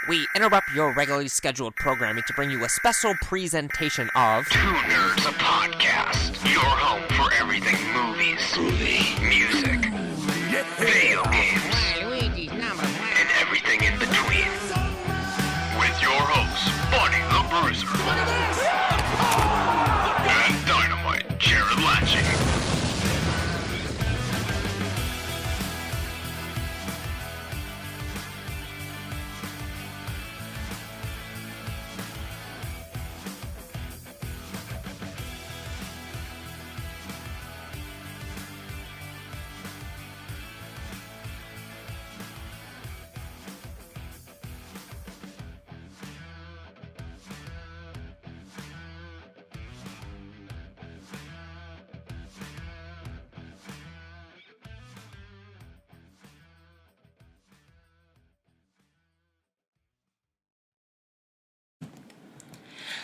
We interrupt your regularly scheduled programming to bring you a special presentation of Two Nerds, a podcast. Your home for everything movies, music, video games, and everything in between. With your hosts, Bunny the Bruiser, and Dynamite Jared Latching.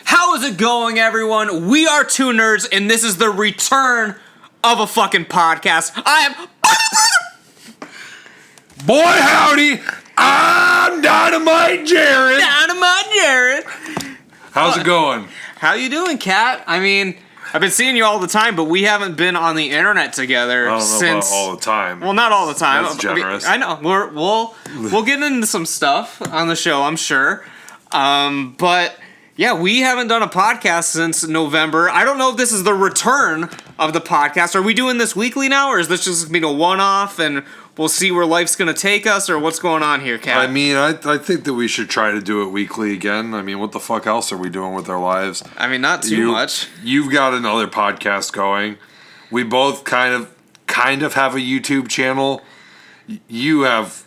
How is it going, everyone? We are Two Nerds, and this is the return of a fucking podcast. I am... Boy, howdy! I'm Dynamite Jared! Dynamite Jared! How's it going? How you doing, Kat? I mean, I've been seeing you all the time, but we haven't been on the internet together I don't know since... about all the time. Well, not all the time. That's generous. I know. We'll get into some stuff on the show, I'm sure. But... yeah, we haven't done a podcast since November. I don't know if this is the return of the podcast. Are we doing this weekly now, or is this just going to be a one-off, and we'll see where life's going to take us, or what's going on here, Kat? I mean, I think that we should try to do it weekly again. I mean, what the fuck else are we doing with our lives? I mean, not too much. You've got another podcast going. We both kind of have a YouTube channel. You have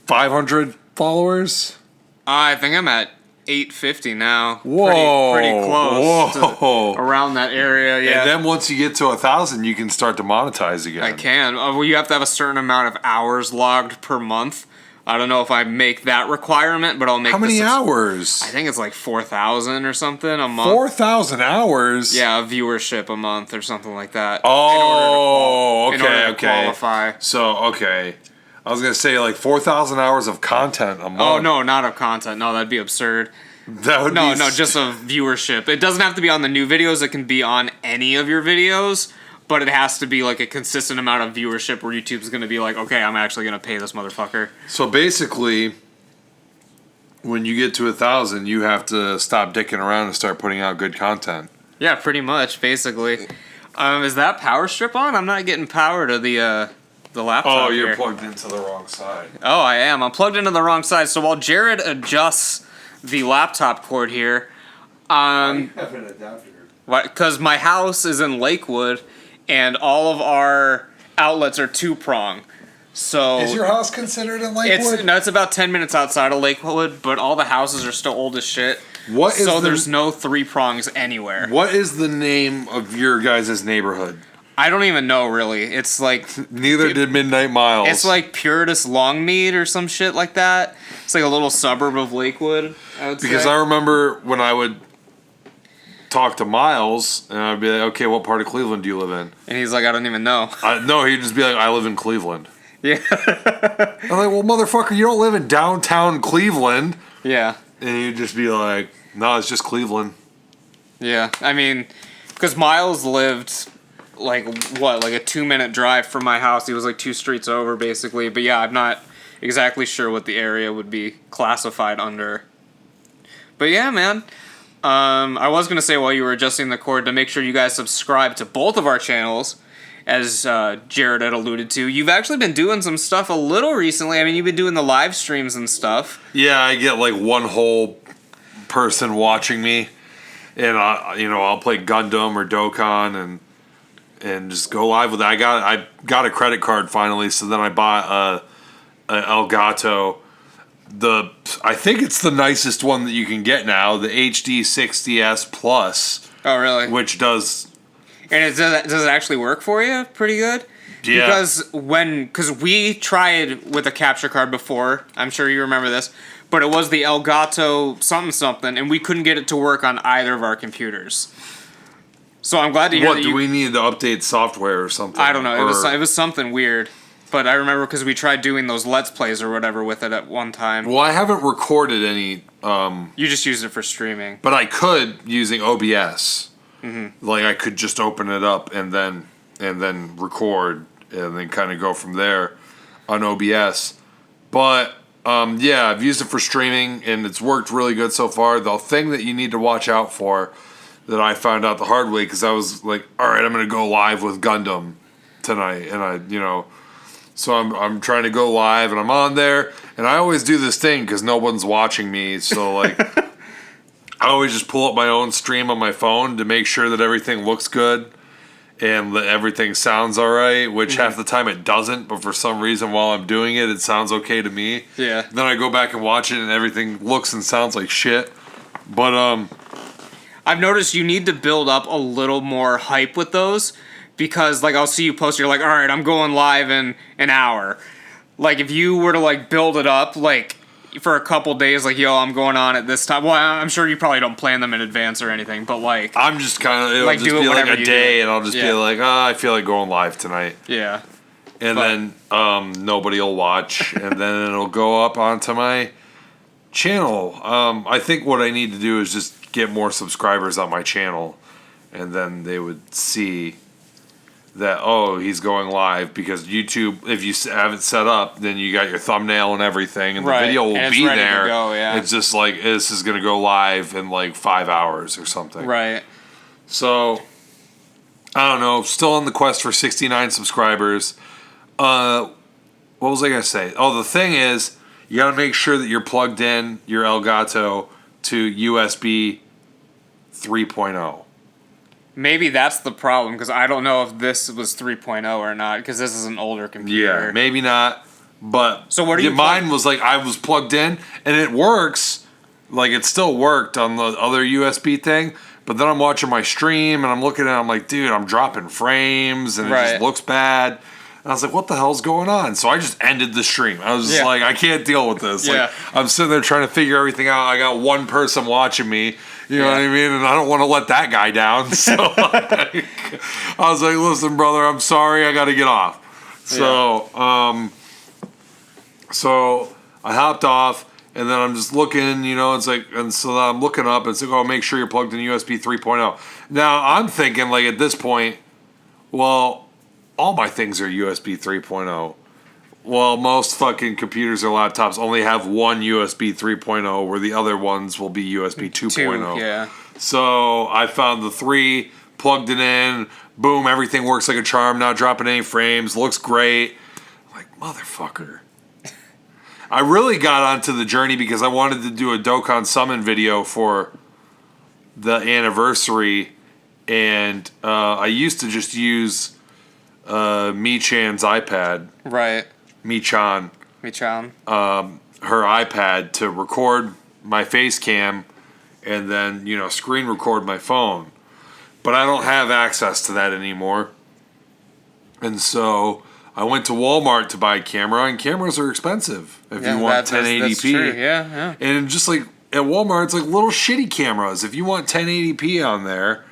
500 followers? I think I'm at 850 now. Whoa. Pretty close. Whoa. Around that area, yeah. And then once you get to 1,000, you can start to monetize again. I can. Well, you have to have a certain amount of hours logged per month. I don't know if I make that requirement, but I'll make. How many hours? I think it's like 4,000 or something a month. 4,000 hours? Yeah, viewership a month or something like that. Oh, in order to okay. qualify. So, okay. I was going to say like 4,000 hours of content a month. Oh, no, not of content. No, that'd be absurd. That would No, just of viewership. It doesn't have to be on the new videos. It can be on any of your videos, but it has to be like a consistent amount of viewership where YouTube's going to be like, okay, I'm actually going to pay this motherfucker. So basically, when you get to 1,000, you have to stop dicking around and start putting out good content. Yeah, pretty much, basically. Is that power strip on? I'm not getting power to the laptop. Oh, you're here. plugged into the wrong side. Oh, I am. I'm plugged into the wrong side. So while Jared adjusts the laptop cord here, I have an adapter. because my house is in Lakewood, and all of our outlets are two-prong. So Is your house considered in Lakewood? it's about 10 minutes outside of Lakewood, but all the houses are still old as shit. What is there's no three prongs anywhere. What is the name of your guys' neighborhood? I don't even know, really. It's like... Neither did Midnight Miles. It's like Puritas Longmead or some shit like that. It's like a little suburb of Lakewood, I would say. Because I remember when I would talk to Miles, and I'd be like, okay, what part of Cleveland do you live in? And he's like, I don't even know. No, he'd just be like, I live in Cleveland. Yeah. I'm like, well, motherfucker, you don't live in downtown Cleveland. Yeah. And he'd just be like, no, it's just Cleveland. Yeah. I mean, because Miles lived... like a 2-minute drive from my house. He was like 2 streets over, basically. But yeah, I'm not exactly sure what the area would be classified under. But yeah, man. I was gonna say while you were adjusting the cord to make sure you guys subscribe to both of our channels, as Jared had alluded to. You've actually been doing some stuff a little recently. I mean, you've been doing the live streams and stuff. Yeah, I get like one whole person watching me, and I'll play Gundam or Dokkan and just go live with it. I got a credit card finally, so then I bought a Elgato. I think it's the nicest one that you can get now, the HD 60S Plus. Oh, really? Which does... And does it actually work for you pretty good? Yeah. Because we tried with a capture card before, I'm sure you remember this, but it was the Elgato something, and we couldn't get it to work on either of our computers. So I'm glad to hear What, do we need to update software or something? I don't know. It was something weird. But I remember because we tried doing those Let's Plays or whatever with it at one time. Well, I haven't recorded any, You just used it for streaming. but I could using OBS. Mm-hmm. Like I could just open it up and then record and then kind of go from there on OBS. But yeah, I've used it for streaming and it's worked really good so far. The thing that you need to watch out for that I found out the hard way because I was like, all right, I'm gonna go live with Gundam tonight, and so I'm trying to go live and I'm on there and I always do this thing because no one's watching me, so like I always just pull up my own stream on my phone to make sure that everything looks good and that everything sounds all right, which half the time it doesn't, but for some reason while I'm doing it, it sounds okay to me. Yeah. Then I go back and watch it and everything looks and sounds like shit. But I've noticed you need to build up a little more hype with those because, like, I'll see you post, you're like, all right, I'm going live in an hour. Like, if you were to, like, build it up, like, for a couple days, like, yo, I'm going on at this time. Well, I'm sure you probably don't plan them in advance or anything, but, like... I'm just kind of, it'll like, just do it be like whenever a you day do. and I'll just be Yeah. like, I feel like going live tonight. Yeah. And then nobody will watch, and then it'll go up onto my channel. I think what I need to do is just get more subscribers on my channel, and then they would see that, oh, he's going live, because YouTube, if you have it set up, then you got your thumbnail and everything, and Right, the video will and it's be ready to there. go, yeah. It's just like, this is going to go live in like 5 hours or something. Right. So, I don't know. Still on the quest for 69 subscribers. What was I going to say? Oh, the thing is, you got to make sure that you're plugged in your Elgato to USB 3.0. Maybe that's the problem, because I don't know if this was 3.0 or not, because this is an older computer. Yeah, maybe not. But So what are you mine was like, I was plugged in, and it works. Like, it still worked on the other USB thing. But then I'm watching my stream, and I'm looking at it, I'm like, dude, I'm dropping frames, and it Right. just looks bad. And I was like, what the hell's going on? So I just ended the stream. I was just Yeah. like, I can't deal with this. Yeah. Like, I'm sitting there trying to figure everything out. I got one person watching me. You know Yeah. what I mean? And I don't want to let that guy down. So like, I was like, listen, brother, I'm sorry. I got to get off. So, so I hopped off, and then I'm just looking, it's like, and so I'm looking up, and it's like, oh, make sure you're plugged in USB 3.0. Now, I'm thinking, like, at this point, well, all my things are USB 3.0. Well, most fucking computers or laptops only have one USB 3.0, where the other ones will be USB 2.0. Yeah. So I found the 3, plugged it in, boom, everything works like a charm, not dropping any frames, looks great. I'm like, motherfucker. I really got onto the journey because I wanted to do a Dokkan Summon video for the anniversary, and I used to just use Mi-chan's iPad. Right. Mi-chan. Mi-chan. Her iPad to record my face cam and then, screen record my phone. But I don't have access to that anymore. And so I went to Walmart to buy a camera, and cameras are expensive if you want 1080p. That's true. Yeah. And just like at Walmart, it's like little shitty cameras. If you want 1080p on there,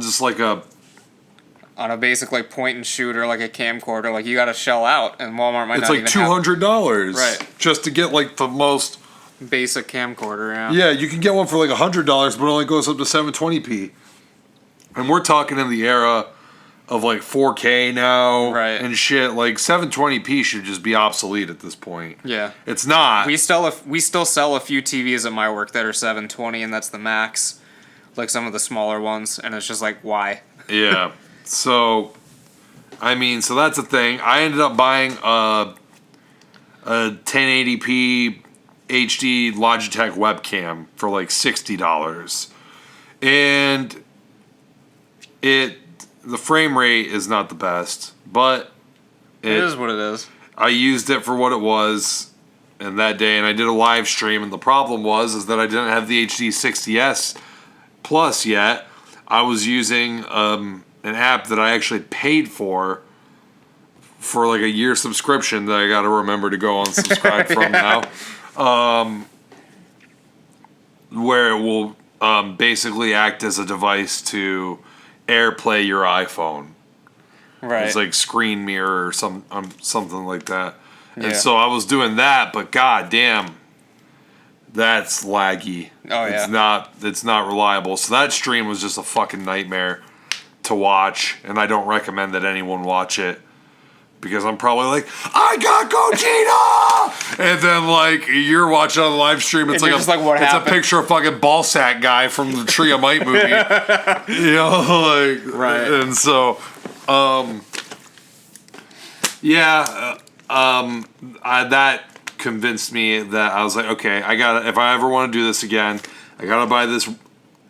just like on a basic, like, point and shoot or like a camcorder, like, you got to shell out, and Walmart might it's not like even $200, Right. just to get like the most. have basic camcorder. Yeah. Yeah, you can get one for like $100, but it only goes up to 720p. And we're talking in the era of like 4K now, Right. and shit. Like 720p should just be obsolete at this point. Yeah. It's not. We still sell a few TVs at my work that are 720, and that's the max. Like some of the smaller ones, and it's just like, why? Yeah. So, I mean, so that's a thing. I ended up buying a 1080p HD Logitech webcam for like $60. And the frame rate is not the best, but It is what it is. I used it for what it was in that day, and I did a live stream, and the problem is that I didn't have the HD 60S Plus yet. I was using an app that I actually paid for like a year subscription that I got to remember to go unsubscribe from now, where it will basically act as a device to AirPlay your iPhone. Right. It's like Screen Mirror or something like that. Yeah. And so I was doing that, but god damn, that's laggy. Oh, yeah. It's not reliable. So that stream was just a fucking nightmare to watch, and I don't recommend that anyone watch it. Because I'm probably like, I got Gogeta! And then, like, you're watching on the live stream, it's And like, you're just like, what happened? a picture of fucking Ballsack guy from the Tree of Might movie. You know, like, Right. And so, that convinced me that I was like, okay, if I ever want to do this again, I gotta buy this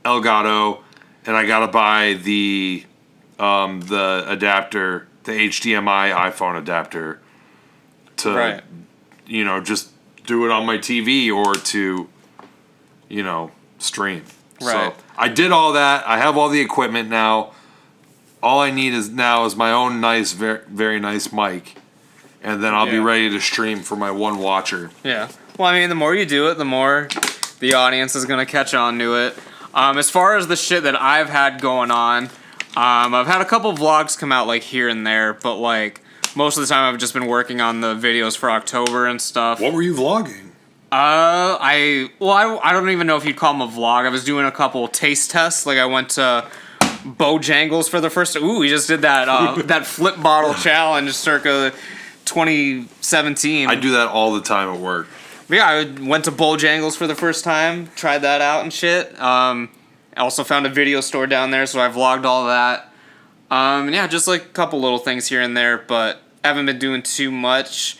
Elgato, and I gotta buy the adapter, the HDMI iPhone adapter to, just do it on my TV or to, stream. Right. So I did all that. I have all the equipment now. All I need is my own nice, very, very nice mic. And then I'll be ready to stream for my one watcher. Yeah. Well, I mean, the more you do it, the more the audience is going to catch on to it. As far as the shit that I've had going on, I've had a couple vlogs come out, like, here and there, but, like, most of the time I've just been working on the videos for October and stuff. What were you vlogging? I don't even know if you'd call them a vlog. I was doing a couple taste tests. Like, I went to Bojangles for the first... Ooh, we just did that, that flip bottle challenge circa 2017. I do that all the time at work. But yeah, I went to Bojangles for the first time, tried that out and shit. I also found a video store down there, so I vlogged all that. Yeah, just like a couple little things here and there, but haven't been doing too much.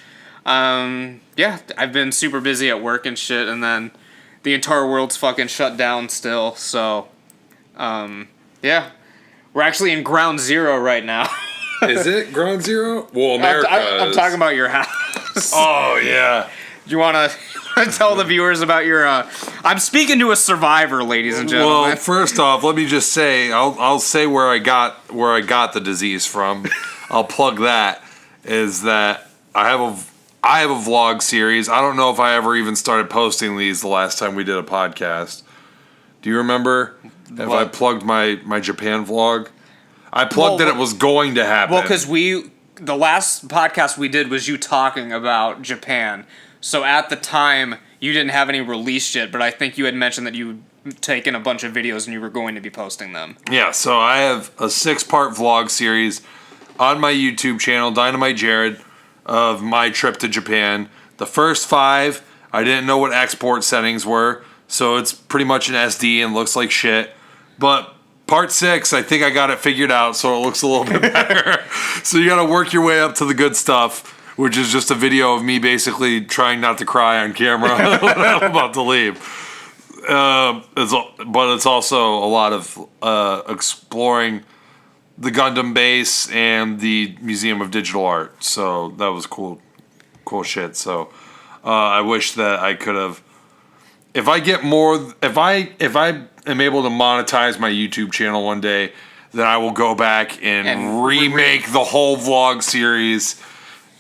Yeah, I've been super busy at work and shit, and then the entire world's fucking shut down still, so... yeah. We're actually in ground zero right now. Is it ground zero? Well, America I'm talking about your house. Oh, yeah. You want to tell the viewers about your... I'm speaking to a survivor, ladies and gentlemen. Well, first off, let me just say, I'll say where I got the disease from. I'll plug that, is that I have a vlog series. I don't know if I ever even started posting these the last time we did a podcast. Do you remember if I plugged my Japan vlog? I plugged that it was going to happen. Well, because the last podcast we did was you talking about Japan. So at the time, you didn't have any released yet, but I think you had mentioned that you had taken a bunch of videos and you were going to be posting them. Yeah, so I have a 6-part vlog series on my YouTube channel, Dynamite Jared, of my trip to Japan. The first 5, I didn't know what export settings were, so it's pretty much an SD and looks like shit. But part 6, I think I got it figured out, so it looks a little bit better. So you gotta work your way up to the good stuff, which is just a video of me basically trying not to cry on camera when I'm about to leave. But it's also a lot of exploring the Gundam base and the Museum of Digital Art. So that was cool shit. So I wish that I could have. If I am able to monetize my YouTube channel one day, then I will go back and remake the whole vlog series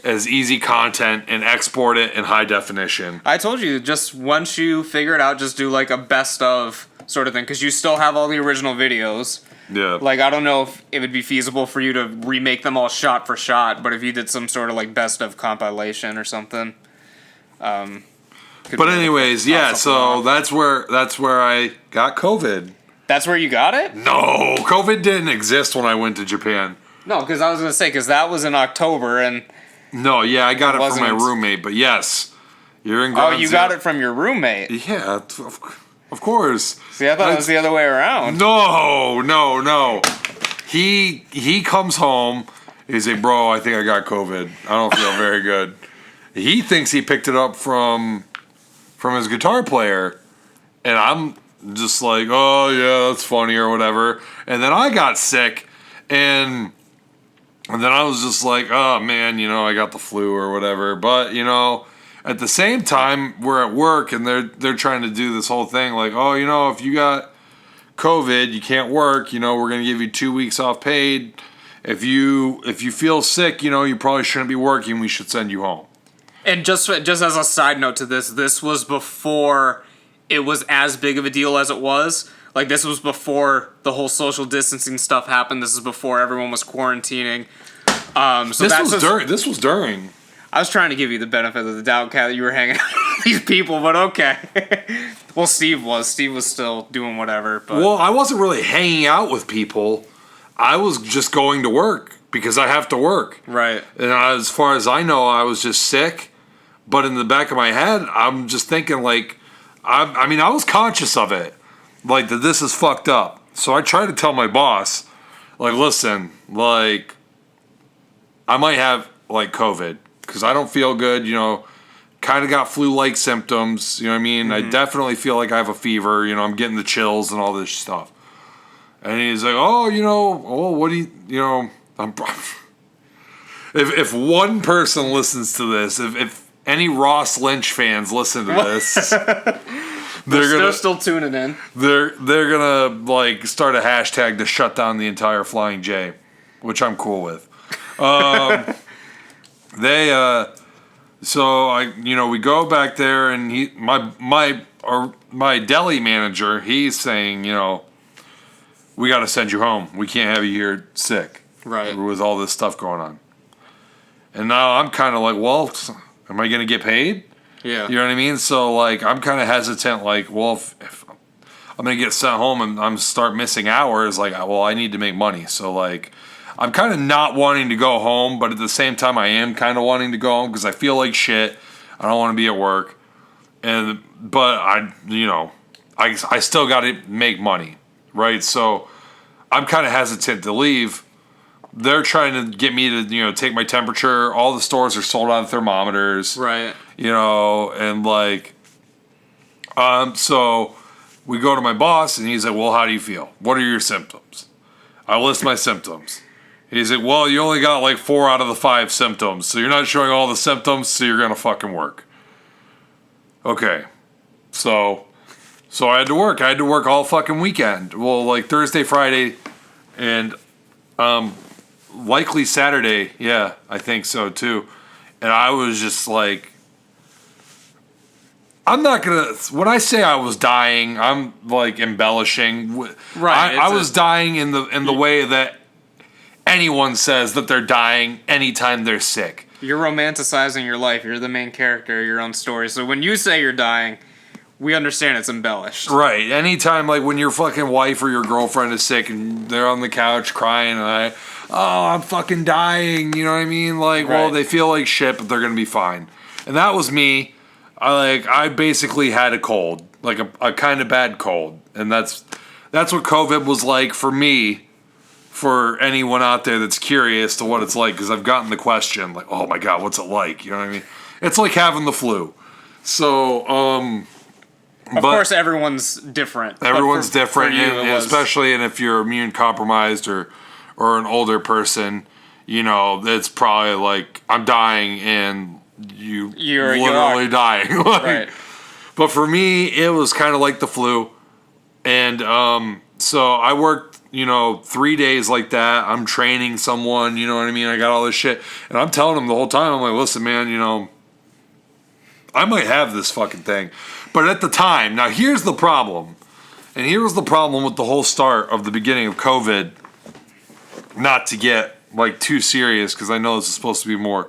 as easy content and export it in high definition. I told you, just once you figure it out, just do like a best of sort of thing, because you still have all the original videos. Yeah. Like, I don't know if it would be feasible for you to remake them all shot for shot, but if you did some sort of like best of compilation or something. But anyways, yeah, so that's where I got COVID. That's where you got it? No, COVID didn't exist when I went to Japan. No, because I was going to say, because that was in October, and... No, yeah, I got it from my roommate, but yes, you're in ground you got it from your roommate? Yeah, of course. See, I thought it was the other way around. No. He comes home, he's like, bro, I think I got COVID. I don't feel very good. He thinks he picked it up from his guitar player, and I'm just like, oh yeah, that's funny or whatever. And then I got sick, and then I was just like, oh man, I got the flu or whatever. But at the same time, we're at work and they're trying to do this whole thing like, oh, if you got COVID, you can't work. We're gonna give you 2 weeks off paid. If you feel sick, you probably shouldn't be working. We should send you home. And just as a side note to this was before it was as big of a deal as it was. Like, this was before the whole social distancing stuff happened. This is before everyone was quarantining. So This was during. I was trying to give you the benefit of the doubt, Kat, that you were hanging out with these people, but okay. Well, Steve was still doing whatever. But Well, I wasn't really hanging out with people. I was just going to work because I have to work. right. And as far as I know, I was just sick. But in the back of my head, I'm just thinking like, I mean, I was conscious of it, like that this is fucked up. So I tried to tell my boss, like, listen, like, I might have like COVID because I don't feel good, you know, kind of got flu-like symptoms, you know what I mean? I definitely feel like I have a fever, you know, I'm getting the chills and all this stuff. And he's like, oh, you know, oh, what do you know, if one person listens to this, if any Ross Lynch fans listen to this, They're still tuning in. they're gonna like start a hashtag to shut down the entire Flying J, which I'm cool with. So we go back there and my deli manager, he's saying, you know, we got to send you home. We can't have you here sick, Right. with all this stuff going on. And now I'm kind of like, well, am I gonna get paid? Yeah. You know what I mean? So, like, I'm kind of hesitant, like, well, if I'm going to get sent home and I'm start missing hours, like, well, I need to make money. So, like, I'm kind of not wanting to go home, but at the same time, I am kind of wanting to go home because I feel like shit. I don't want to be at work. But I still got to make money, right? So, I'm kind of hesitant to leave. They're trying to get me to, you know, take my temperature. All the stores are sold out of thermometers. Right. You know, and like, so we go to my boss and he's like, well, how do you feel? What are your symptoms? I list my symptoms. He's like, well, you only got like 4 out of the 5 symptoms. So you're not showing all the symptoms, so you're going to fucking work. Okay. So I had to work. I had to work all fucking weekend. Well, like Thursday, Friday, and likely Saturday. Yeah, I think so too. And I was just like, I'm not gonna. When I say I was dying, I'm like embellishing. Right. I was dying in the way that anyone says that they're dying anytime they're sick. You're romanticizing your life. You're the main character of your own story. So when you say you're dying, we understand it's embellished. Right. Anytime, like when your fucking wife or your girlfriend is sick and they're on the couch crying and I'm fucking dying. You know what I mean? Like, well, Right. they feel like shit, but they're gonna be fine. And that was me. I basically had a cold, like a kind of bad cold, and that's what COVID was like for me. For anyone out there that's curious to what it's like, because I've gotten the question, like, oh my god, what's it like? You know what I mean? It's like having the flu. So, Of course, everyone's different. everyone's But different, for you, and it was- especially if you're immune compromised or an older person, you know, it's probably like I'm dying and you're literally dying. Like, Right. But for me, it was kind of like the flu, and so I worked, 3 days like that. I'm training someone, you know what I mean? I got all this shit, and I'm telling them the whole time, I'm like, listen, man, I might have this fucking thing, but at the time, now here's the problem, and here was the problem with the whole start of the beginning of COVID. Not to get like too serious, because I know this is supposed to be more.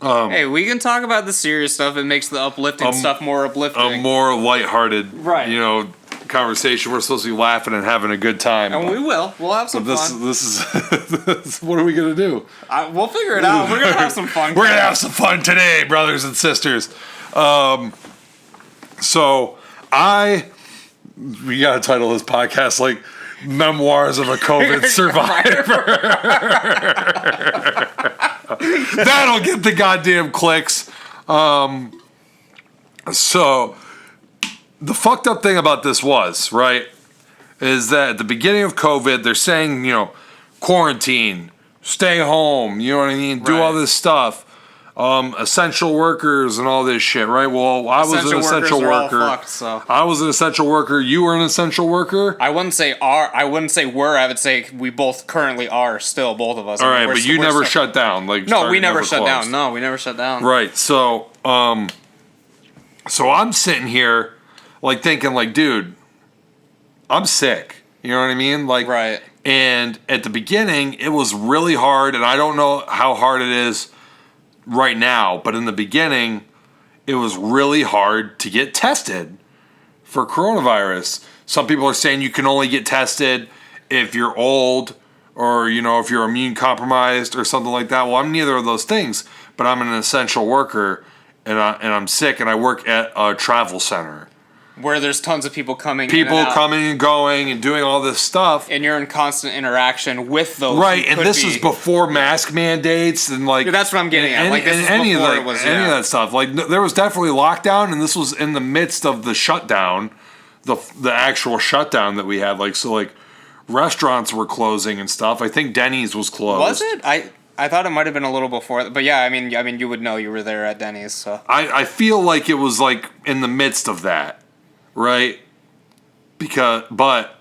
Hey, we can talk about the serious stuff. It makes the uplifting stuff more uplifting. A more lighthearted, Right. Conversation. We're supposed to be laughing and having a good time. And we will. We'll have some this fun. this is what are we gonna do? We'll figure it out. We're going to have some fun. We're gonna have some fun today, brothers and sisters. So we gotta title this podcast like Memoirs of a COVID Survivor. That'll get the goddamn clicks. So the fucked up thing about this was, right, is that at the beginning of COVID, they're saying, quarantine, stay home, you know what I mean? Do all Right. this stuff. Essential workers and all this shit, right? Well, I was an Essential essential workers are all worker. fucked, so. I was an essential worker. You were an essential worker. I wouldn't say are. I wouldn't say were. I would say we both currently are still, both of us. All right, We're but you we're never still- shut down. Like No, we never shut closed. down. No, we never shut down. Right. So I'm sitting here, like thinking, like, dude, I'm sick. You know what I mean? Like, Right. And at the beginning, it was really hard, and I don't know how hard it is right now, but in the beginning, it was really hard to get tested for coronavirus. Some people are saying you can only get tested if you're old or, if you're immune compromised or something like that. Well, I'm neither of those things, but I'm an essential worker, and I'm sick, and I work at a travel center. Where there's tons of people coming coming and going and doing all this stuff. And you're in constant interaction with those. Right, and this is before mask mandates and like... Yeah, that's what I'm getting at. Like, this is any of before it was... any of that stuff. Like, there was definitely lockdown, and this was in the midst of the shutdown, the actual shutdown that we had. Like, so, like, restaurants were closing and stuff. I think Denny's was closed. Was it? I thought it might have been a little before, but yeah, I mean, you would know, you were there at Denny's, so... I feel like it was, like, in the midst of that. Right? But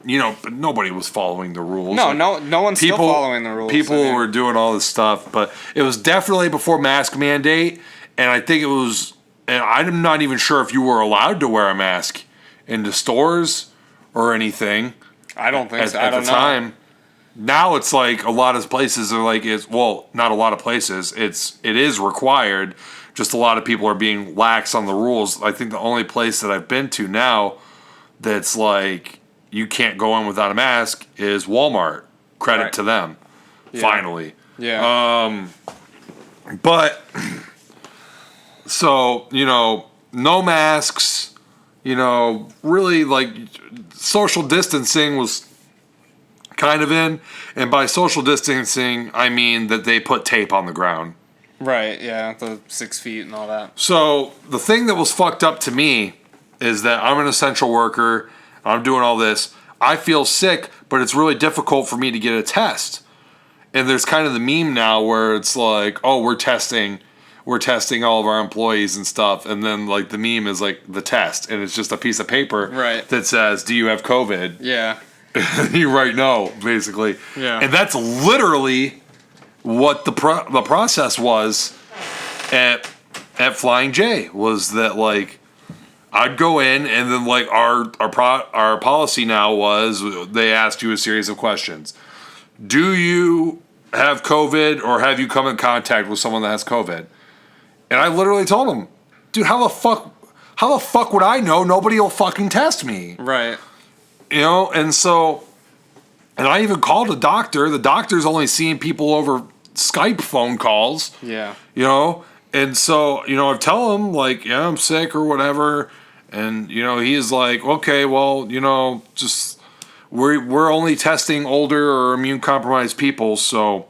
nobody was following the rules. No one's still following the rules. People were doing all this stuff, but it was definitely before mask mandate, and I think it was, and I'm not even sure if you were allowed to wear a mask into stores or anything. I don't think so. At the time. Now it's like a lot of places are like, not a lot of places, it is required. Just a lot of people are being lax on the rules. I think the only place that I've been to now that's like you can't go in without a mask is Walmart. Credit to them. Yeah. Finally. Yeah. But so, no masks, really like social distancing was kind of in. And by social distancing, I mean that they put tape on the ground. Right, yeah, the 6 feet and all that. So the thing that was fucked up to me is that I'm an essential worker. I'm doing all this. I feel sick, but it's really difficult for me to get a test. And there's kind of the meme now where it's like, oh, we're testing all of our employees and stuff. And then like the meme is like the test, and it's just a piece of paper that says, do you have COVID? Yeah. You write no, basically. Yeah. And that's literally what the process was at Flying J, was that like I'd go in, and then like our policy now was they asked you a series of questions. Do you have COVID, or have you come in contact with someone that has COVID? And I literally told them, dude, how the fuck would I know? Nobody will fucking test me. Right. And so, and I even called a doctor. The doctor's only seeing people over Skype phone calls. Yeah. And so, I tell him, like, yeah, I'm sick or whatever. And, he's like, okay, well, just, we're only testing older or immune compromised people. So,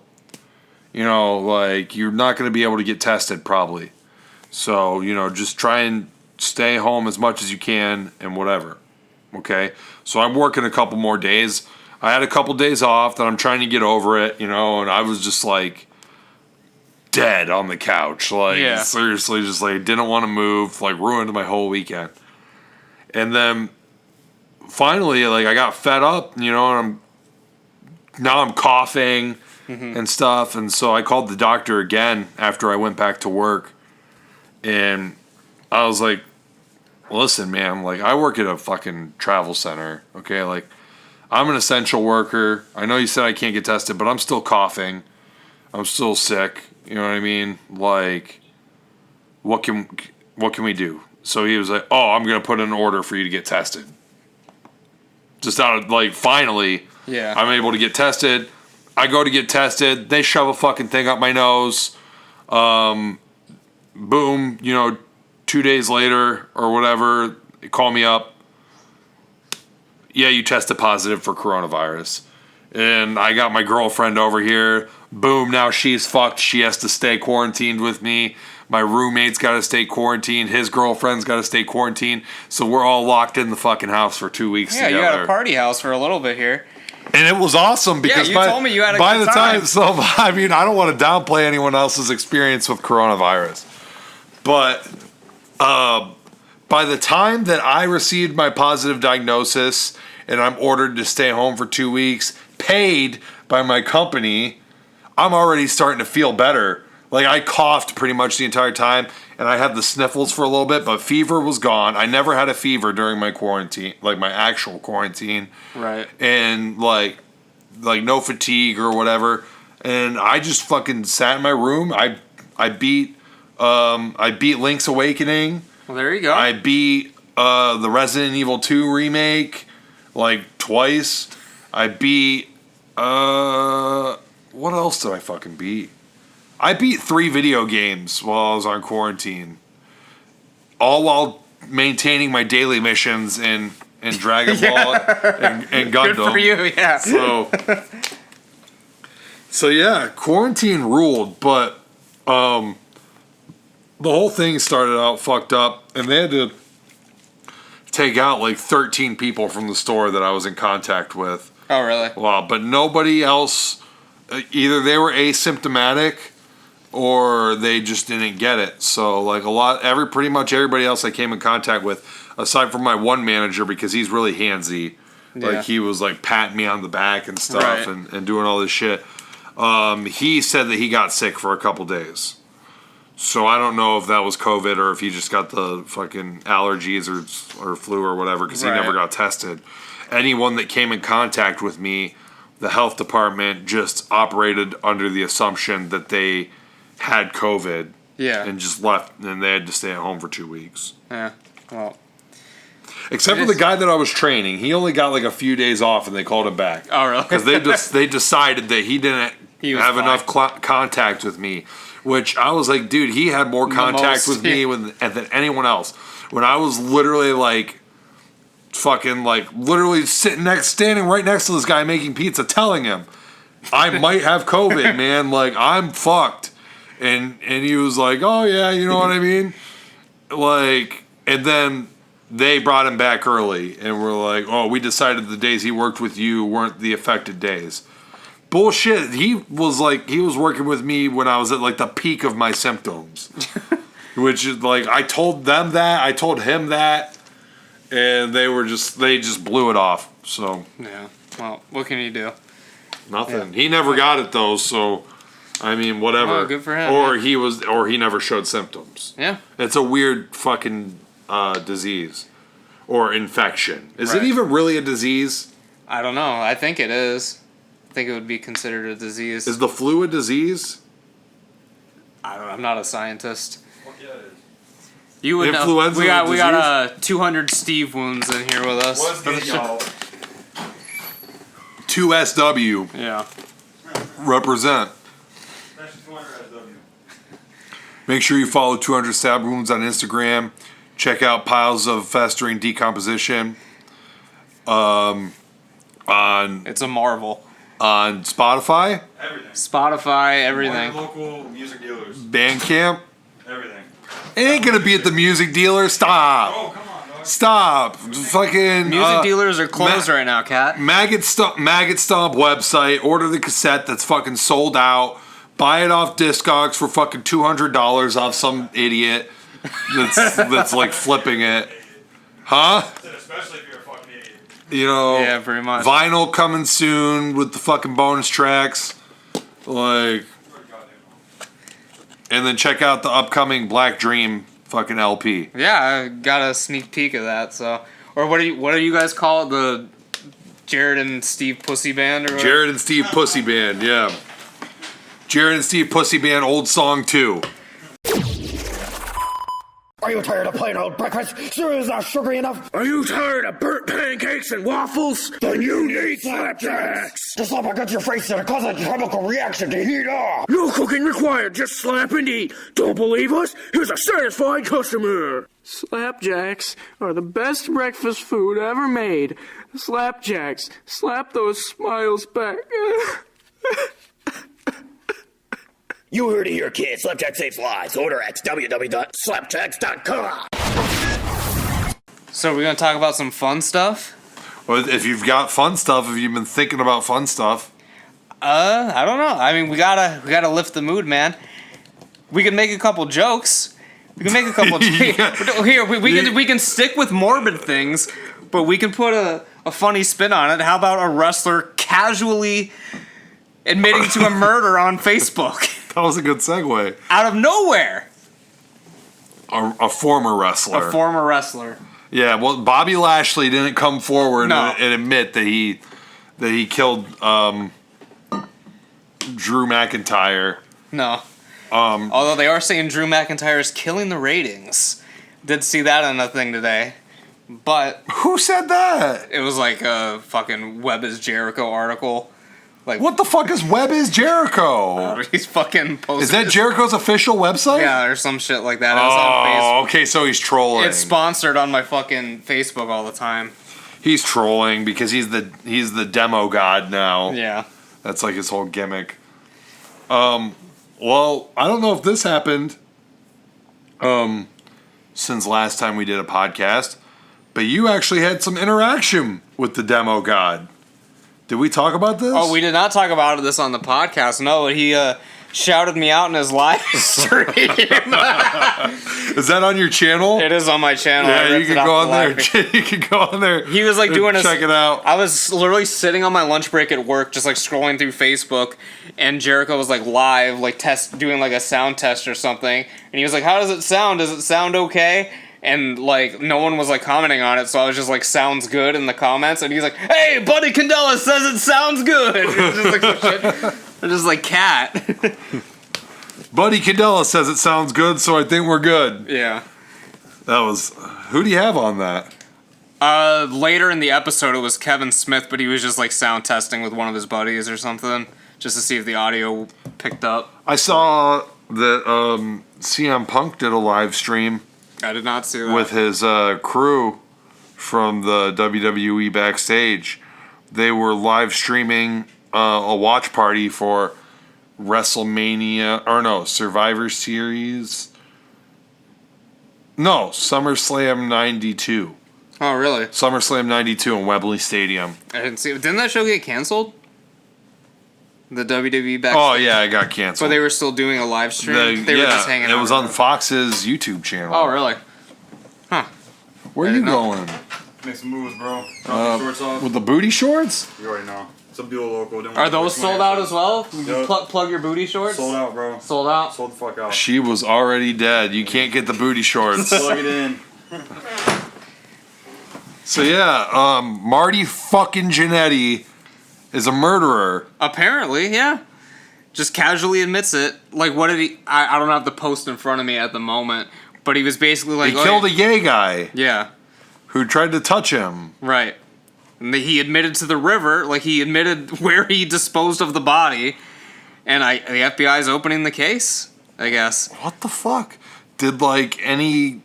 like, you're not going to be able to get tested probably. So, just try and stay home as much as you can and whatever. Okay. So I'm working a couple more days. I had a couple days off that I'm trying to get over it, and I was just like dead on the couch. Like, seriously, just like didn't want to move, like ruined my whole weekend. And then finally, like I got fed up, and I'm coughing and stuff. And so I called the doctor again after I went back to work, and I was like, listen, man, like I work at a fucking travel center, okay? Like I'm an essential worker. I know you said I can't get tested, but I'm still coughing. I'm still sick. You know what I mean? Like, what can we do? So he was like, oh, I'm going to put in an order for you to get tested. Just out of, like, finally, I'm able to get tested. I go to get tested. They shove a fucking thing up my nose. Boom, 2 days later or whatever, they call me up. Yeah, you tested positive for coronavirus. And I got my girlfriend over here. Boom, now she's fucked. She has to stay quarantined with me. My roommate's got to stay quarantined. His girlfriend's got to stay quarantined. So we're all locked in the fucking house for 2 weeks together. Yeah, you had a party house for a little bit here. And it was awesome because you told me you had a by good the time. So, I mean, I don't want to downplay anyone else's experience with coronavirus. But by the time that I received my positive diagnosis and I'm ordered to stay home for 2 weeks, paid by my company, I'm already starting to feel better. Like, I coughed pretty much the entire time, and I had the sniffles for a little bit, but fever was gone. I never had a fever during my quarantine, like my actual quarantine. Right. And, like, like no fatigue or whatever, and I just fucking sat in my room. I beat Link's Awakening. Well, there you go. I beat the Resident Evil 2 remake like twice. I beat what else did I fucking beat? I beat 3 video games while I was on quarantine, all while maintaining my daily missions in Dragon Ball and Gundam. Good for you, yeah. So yeah, quarantine ruled, but the whole thing started out fucked up, and they had to take out like 13 people from the store that I was in contact with. Oh, really? Wow, but nobody else, either they were asymptomatic or they just didn't get it. So like pretty much everybody else I came in contact with, aside from my one manager, because he's really handsy, like he was like patting me on the back and stuff, right. and doing all this shit. He said that he got sick for a couple days. So I don't know if that was COVID or if he just got the fucking allergies or flu or whatever, because he never got tested. Anyone that came in contact with me, the health department just operated under the assumption that they had COVID. Yeah. And just left, and they had to stay at home for 2 weeks. Yeah. Well. Except for the guy that I was training, he only got like a few days off, and they called him back. Oh, really? Because they decided that he didn't have fine. enough contact with me. Which I was like, dude, he had more contact with me than anyone else. When I was literally like, fucking like, literally standing right next to this guy making pizza, telling him, I might have COVID, man. Like, I'm fucked. And he was like, oh yeah, you know what I mean? Like, and then they brought him back early, and we're like, oh, we decided the days he worked with you weren't the affected days. Bullshit. He was working with me when I was at like the peak of my symptoms. Which is like, I told them that, I told him that, and they just blew it off. So Yeah. Well, what can you do? nothing. He never got it though, so I mean whatever. Oh, good for him. Or he never showed symptoms. Yeah. It's a weird fucking disease. Or infection. Is it Right. even really a disease? I don't know. I think it is. I think it would be considered a disease. Is the flu a disease? I don't know. I'm not a scientist. You would Influenza know. We disease? got 200 Steve wounds in here with us. What's good, y'all? 2SW. Yeah. Represent. Make sure you follow 200 Stab Wounds on Instagram. Check out Piles of Festering Decomposition on It's a marvel. Spotify, Everything. Spotify, everything. Local music dealers. Bandcamp. Everything. It ain't gonna be at the music dealer. Stop. Oh, come on, dog. Stop. Fucking Music dealers are closed right now, Cat. Maggot Stomp website. Order the cassette that's fucking sold out. Buy it off Discogs for fucking $200 off some idiot that's like flipping it. Huh? Especially if you're a fucking idiot. You know, Yeah, pretty much. Vinyl coming soon with the fucking bonus tracks. Like, and then check out the upcoming Black Dream fucking LP. Yeah, I got a sneak peek of that. So, or what do you guys call it? The Jared and Steve Pussy Band or whatever? Jared and Steve Pussy Band, yeah. Jared and Steve Pussy Band, old song 2. Are you tired of plain old breakfast? Cereal is not sugary enough? Are you tired of burnt pancakes and waffles? Then you need slapjacks! To slap against your face and cause a chemical reaction to heat up! No cooking required, just slap and eat. Don't believe us? Here's a satisfied customer. Slapjacks are the best breakfast food ever made. Slapjacks, slap those smiles back. You heard it here, kids. Slapjack saves lives. Order at www.slapjacks.com. So we're gonna talk about some fun stuff. Well, if you've got fun stuff, have you been thinking about fun stuff? I don't know. I mean, we gotta lift the mood, man. We can make a couple jokes. We can make a couple. Here, we can stick with morbid things, but we can put a funny spin on it. How about a wrestler casually admitting to a murder on Facebook That was a good segue. out of nowhere? A former wrestler. A former wrestler. Yeah, well, Bobby Lashley didn't come forward No. and admit that he that he killed Drew McIntyre. No. Although they are saying Drew McIntyre is killing the ratings. Did see that on a thing today. But Who said that? it was like a fucking Web is Jericho article. Like, What the fuck is Web is Jericho? He's fucking posting. Is that Jericho's official website? Yeah, or some shit like that. It was on Facebook. Oh, okay, so he's trolling. It's sponsored on my fucking Facebook all the time. He's trolling because he's the demo god now. Yeah. That's like his whole gimmick. Well, I don't know if this happened since last time we did a podcast, but you actually had some interaction with the demo god. Did we talk about this? Oh, we did not talk about this on the podcast. No, he shouted me out in his live stream. Is that on your channel? It is on my channel. I Yeah, you ripped can it go off on the there. live. You can go on there. He was like doing a check it out. I was literally sitting on my lunch break at work, just like scrolling through Facebook, and Jericho was like live, like doing like a sound test or something, and he was like, "How does it sound? Does it sound okay?" And like no one was like commenting on it, so I was just like, "Sounds good" in the comments, and he's like, "Hey, Buddy Candela says it sounds good." It's just like some shit. They're just like cat. Buddy Candela says it sounds good, so I think we're good. Yeah. That was. Who do you have on that? Later in the episode, it was Kevin Smith, but he was just like sound testing with one of his buddies or something, just to see if the audio picked up. I saw that CM Punk did a live stream I did not see that. with his crew from the WWE backstage. They were live streaming a watch party for WrestleMania, or no, Survivor Series. No, SummerSlam 92. Oh, really? SummerSlam 92 in Wembley Stadium. I didn't see it. Didn't that show get canceled? The WWE backstage? Oh, yeah, it got canceled. But they were still doing a live stream? They were just hanging out. It was on Fox's YouTube channel. Oh, really? Where I are you didn't know. going? Make some moves, bro. Drop the shorts off. With the booty shorts? You already know. Some dual local. Are those sold out as well? Yep. Plug your booty shorts? Sold out, bro. Sold out? Sold the fuck out. She was already dead. You can't get the booty shorts. Plug it in. So yeah, Marty fucking Jannetty is a murderer. Apparently, yeah. Just casually admits it. Like, what did he... I don't have the post in front of me at the moment, but he was basically like... He killed a gay guy Yeah, who tried to touch him. right. And he admitted to the river, like, he admitted where he disposed of the body, and the FBI's opening the case, I guess. What the fuck? Did, like, any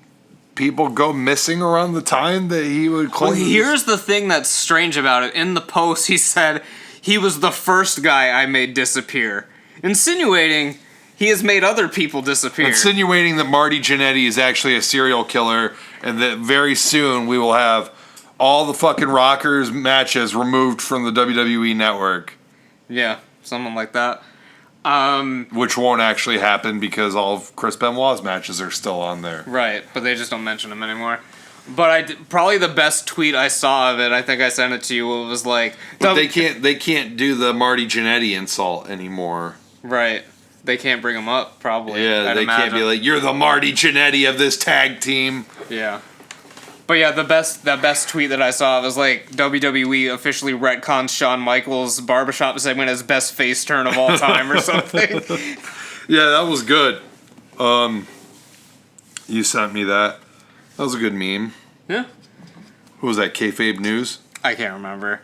people go missing around the time that he would claim? Well, here's the thing that's strange about it. In the post, he said he was the first guy I made disappear, insinuating he has made other people disappear. Insinuating that Marty Jannetty is actually a serial killer and that very soon we will have all the fucking Rockers matches removed from the WWE network. Yeah, something like that. Which won't actually happen because all of Chris Benoit's matches are still on there. Right, but they just don't mention him anymore. But probably the best tweet I saw of it, I think I sent it to you, it was like... But they can't do the Marty Jannetty insult anymore. Right. They can't bring him up, probably. Yeah, I'd they imagine. can't be like, you're the Marty Jannetty of this tag team. Yeah. But yeah, the best tweet that I saw was like, WWE officially retcons Shawn Michaels' barbershop segment as best face turn of all time or something. Yeah, that was good. You sent me that. That was a good meme. Yeah. Who was that, Kayfabe News? I can't remember.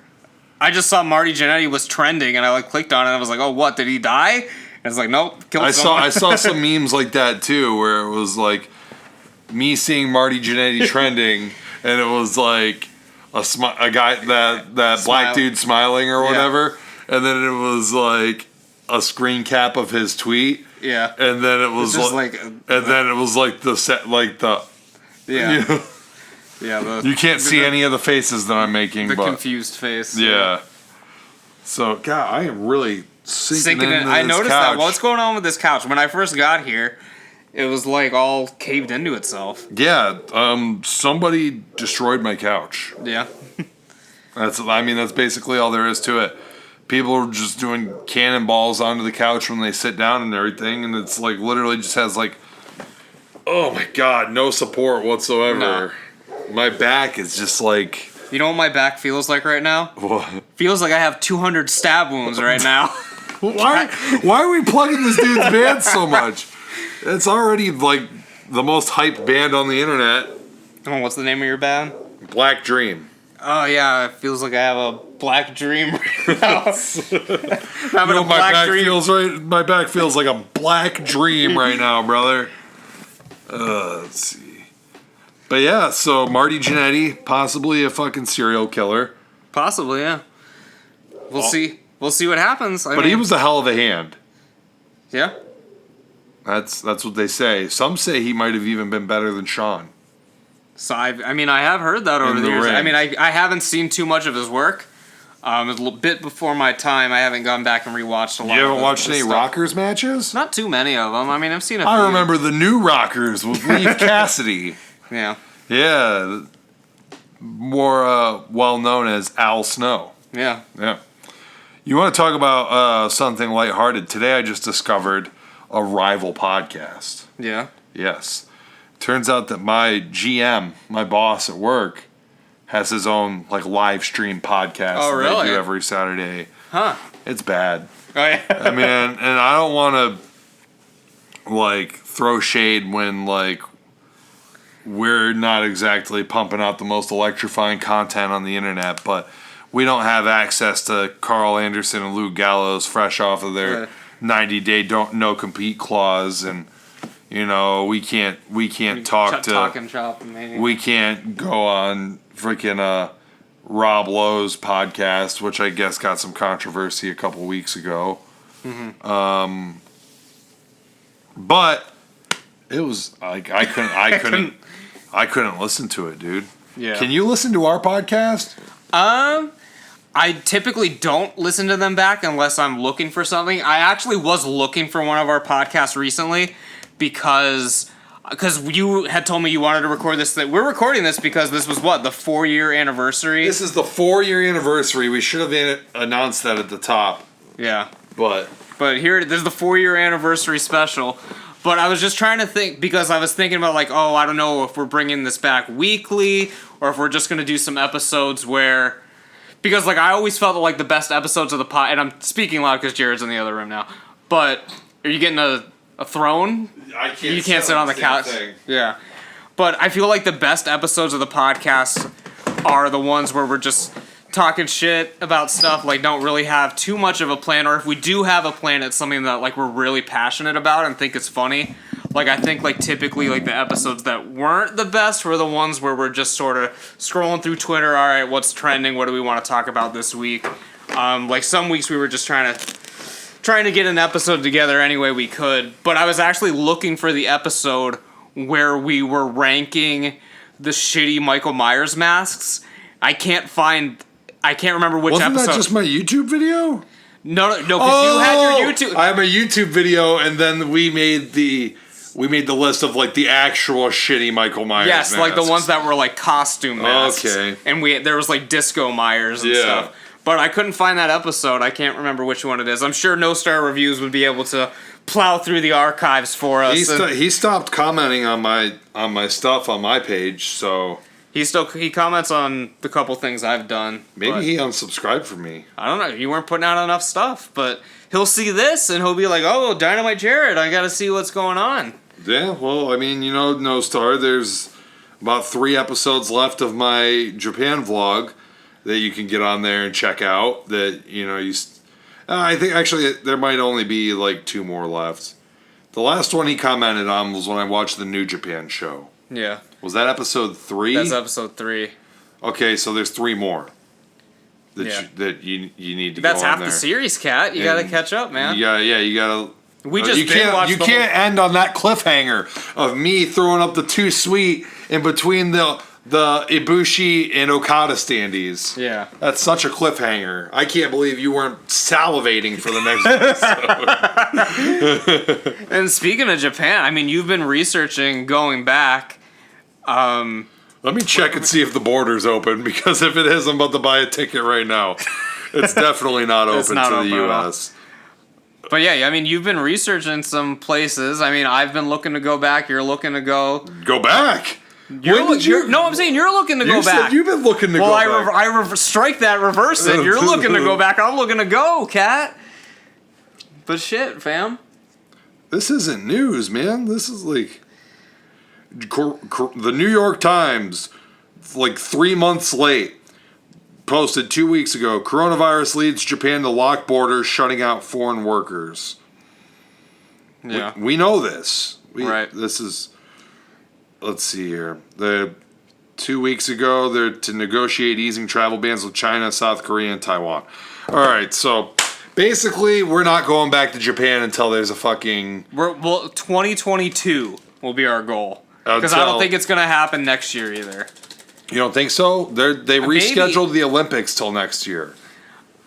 I just saw Marty Jannetty was trending, and I like clicked on it, and I was like, oh, what, did he die? And it's like, nope, killed someone. I saw some memes like that too, where it was like me seeing Marty Jannetty trending, and it was like a guy that black dude smiling or whatever, and then it was like a screen cap of his tweet, Yeah. and then it was just then it was like the set Yeah. you know, Yeah. you can't see any of the faces that I'm making, The but confused face. yeah. So God, I am really sinking in. I noticed that. What's going on with this couch? When I first got here, it was like all caved into itself. Yeah, somebody destroyed my couch. Yeah. That's basically all there is to it. People are just doing cannonballs onto the couch when they sit down and everything, and it's like literally just has like, oh my God, no support whatsoever. No. My back is just like You know what my back feels like right now? What? Feels like I have 200 stab wounds right now. Why are we plugging this dude's band so much? It's already like the most hyped band on the internet. Oh, what's the name of your band? Black Dream. Oh yeah, it feels like I have a black dream right now. Having a My black back dream. feels right. My back feels like a black dream right now, brother. Let's see. But yeah, so Marty Jannetty, possibly a fucking serial killer. Possibly, yeah. We'll see. We'll see what happens. But he was a hell of a hand. Yeah. That's what they say. Some say he might have even been better than Sean. So I have heard that over In the the years. ring. I mean, I haven't seen too much of his work. It was a little bit before my time. I haven't gone back and rewatched a lot. You of haven't watched this any stuff. Rockers matches? Not too many of them. I mean, I've seen a few. I remember the new Rockers with Leif Cassidy. Yeah. Yeah, more well known as Al Snow. Yeah. Yeah. You want to talk about something lighthearted? Today I just discovered a rival podcast. Yeah. Yes. Turns out that my GM, my boss at work, has his own like live stream podcast Oh, that really? they do every Saturday. Huh. It's bad. Oh yeah. I mean, and I don't want to like throw shade when like we're not exactly pumping out the most electrifying content on the internet, but we don't have access to Carl Anderson and Lou Gallows fresh off of their 90-day no compete clause, and you know we can't talk to Talk and chop, maybe. we can't go on freaking Rob Lowe's podcast, which I guess got some controversy a couple weeks ago. Mm-hmm. But it was like I couldn't listen to it, dude. Yeah. Can you listen to our podcast? I typically don't listen to them back unless I'm looking for something. I actually was looking for one of our podcasts recently because you had told me you wanted to record this. We're recording this because this was what, the 4-year anniversary? This is the 4-year anniversary. We should have announced that at the top. Yeah. But Here, this is the 4-year anniversary special. But I was just trying to think, because I was thinking about like, oh, I don't know if we're bringing this back weekly or if we're just going to do some episodes where... Because, like, I always felt like the best episodes of the pod... And I'm speaking loud because Jared's in the other room now. But are you getting a throne? I can't. You can't sit on the couch. Yeah. But I feel like the best episodes of the podcast are the ones where we're just talking shit about stuff, like don't really have too much of a plan, or if we do have a plan, it's something that like we're really passionate about and think it's funny. Like I think like typically like the episodes that weren't the best were the ones where we're just sort of scrolling through Twitter. All right, what's trending? What do we want to talk about this week? Like some weeks we were just trying to get an episode together any way we could. But I was actually looking for the episode where we were ranking the shitty Michael Myers masks. I can't remember which Wasn't episode. that just my YouTube video? No, because you had your YouTube. I have a YouTube video, and then we made the list of like the actual shitty Michael Myers. Yes, like the masks. ones that were like costume masks. Okay. And there was like Disco Myers and stuff. But I couldn't find that episode. I can't remember which one it is. I'm sure No Star Reviews would be able to plow through the archives for us. He stopped commenting on my stuff on my page, so he comments on the couple things I've done. maybe he unsubscribed from me. I don't know. You weren't putting out enough stuff, but he'll see this and he'll be like, "Oh, Dynamite Jared, I got to see what's going on." Yeah, well, I mean, you know, No Star, there's about 3 episodes left of my Japan vlog that you can get on there and check out. That I think actually there might only be like 2 more left. The last one he commented on was when I watched the New Japan show. Yeah. Was that episode 3? That's episode 3. Okay, so there's 3 more that you need to go on there. That's half the series, Kat. You got to catch up, man. You gotta. We just you can't end on that cliffhanger of me throwing up the 2 sweet in between the Ibushi and Okada standees. Yeah. That's such a cliffhanger. I can't believe you weren't salivating for the next episode. And speaking of Japan, I mean, you've been researching going back. Let me check and see if the border's open, because if it is, I'm about to buy a ticket right now. It's definitely not open not to open the at all. U.S. But yeah, I mean, you've been researching some places. I mean, I've been looking to go back. You're looking to go. Go back. No, I'm saying you're looking to go You said back. you've been looking to well, go back. I strike that, reverse it. You're looking to go back. I'm looking to go, cat. But shit, fam. This isn't news, man. This is like the New York Times, like 3 months late, posted 2 weeks ago. Coronavirus leads Japan to lock borders, shutting out foreign workers. Yeah. We know this. Right. This is. Let's see here. 2 weeks ago, they're to negotiate easing travel bans with China, South Korea, and Taiwan. All right, so basically, we're not going back to Japan until there's a fucking. 2022 will be our goal. Because I don't think it's going to happen next year either. You don't think so? They rescheduled the Olympics till next year.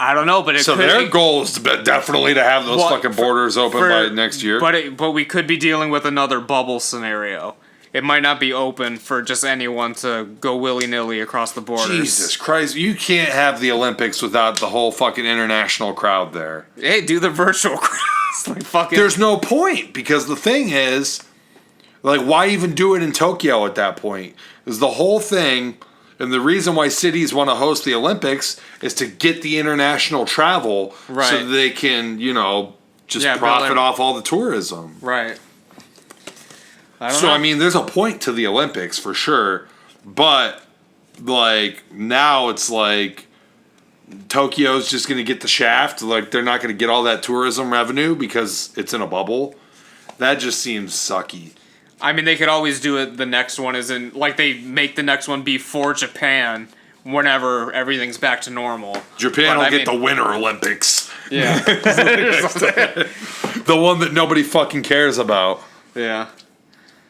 I don't know, but So their goal is definitely to have those fucking borders open by next year. But we could be dealing with another bubble scenario. It might not be open for just anyone to go willy-nilly across the borders. Jesus Christ, you can't have the Olympics without the whole fucking international crowd there. Hey, do the virtual crowds. Like fucking. There's no point, because the thing is, like, why even do it in Tokyo at that point? Is the whole thing, and the reason why cities want to host the Olympics is to get the international travel so that they can, just profit off all the tourism. Right. I mean, there's a point to the Olympics for sure, but like now it's like Tokyo's just going to get the shaft. Like they're not going to get all that tourism revenue because it's in a bubble. That just seems sucky. I mean, they could always do it. The next one is in, like, they make the next one be for Japan whenever everything's back to normal. Japan will get the Winter Olympics. Yeah. The one that nobody fucking cares about. Yeah.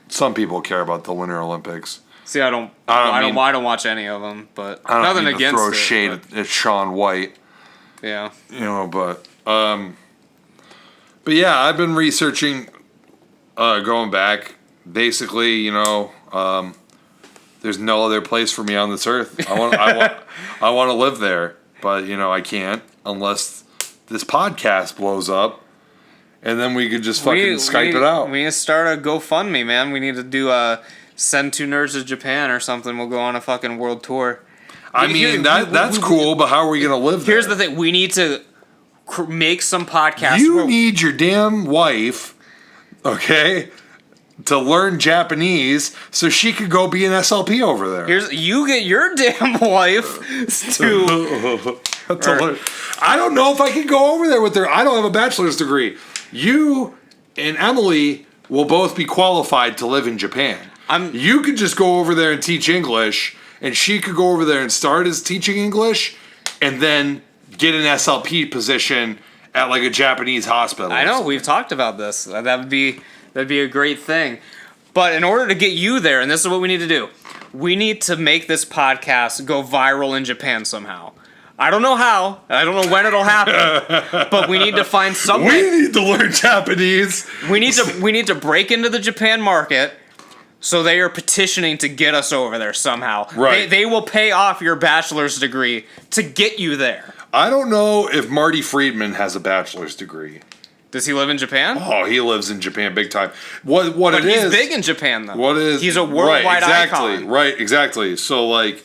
Some people care about the Winter Olympics. See, I don't watch any of them, but I don't nothing mean against to throw it. shade at Shaun White. Yeah. But yeah, I've been researching, going back. Basically, there's no other place for me on this earth. I want to live there, but I can't unless this podcast blows up. And then we could just fucking Skype it out. We need to start a GoFundMe, man. We need to do a send 2 nerds to Japan or something. We'll go on a fucking world tour. I mean, that's cool, but how are we going to live there? Here's the thing. We need to make some podcasts. You need your damn wife, okay, to learn Japanese so she could go be an SLP over there. You get your damn wife to learn. I don't know if I can go over there with her. I don't have a bachelor's degree. You and Emily will both be qualified to live in Japan. You could just go over there and teach English, and she could go over there and start as teaching English, and then get an SLP position at like a Japanese hospital. I know, we've talked about this. That'd be a great thing. But in order to get you there, and this is what we need to do, we need to make this podcast go viral in Japan somehow. I don't know how. I don't know when it'll happen. But we need to find something. We need to learn Japanese. We need to break into the Japan market. So they are petitioning to get us over there somehow. Right. They will pay off your bachelor's degree to get you there. I don't know if Marty Friedman has a bachelor's degree. Does he live in Japan? Oh, he lives in Japan big time. But he's big in Japan, though. What is he's a worldwide icon. Right, exactly. So like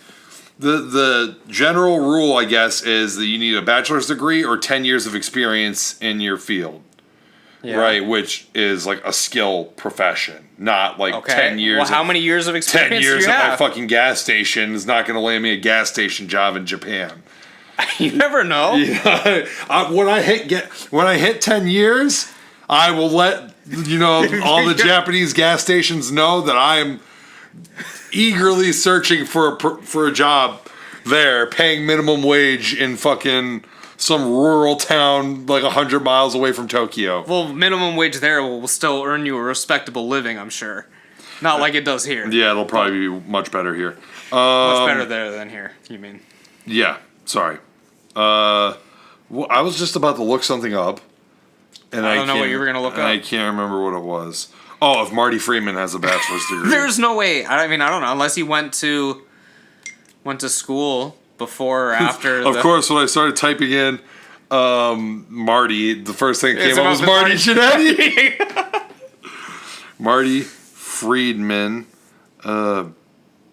the general rule, I guess, is that you need a bachelor's degree or 10 years of experience in your field. Yeah. Right, which is like a skill profession, not like 10 years. Well, how many years of experience 10 years do you at have? my fucking gas station is not going to land me a gas station job in Japan. You never know. Yeah. When I hit 10 years, I will let all the Japanese gas stations know that I am eagerly searching for a job there, paying minimum wage in fucking some rural town like 100 miles away from Tokyo. Well, minimum wage there will still earn you a respectable living, I'm sure. Not like it does here. Yeah, it'll probably be much better here. Much better there than here, you mean? Yeah, sorry. I was just about to look something up. And I don't know what you were going to look up. I can't remember what it was. Oh, if Marty Freeman has a bachelor's degree. There's no way. I mean, I don't know. Unless he went to school before or after. Of course, when I started typing in Marty, the first thing that came up was Marty Jannetty. Marty Friedman,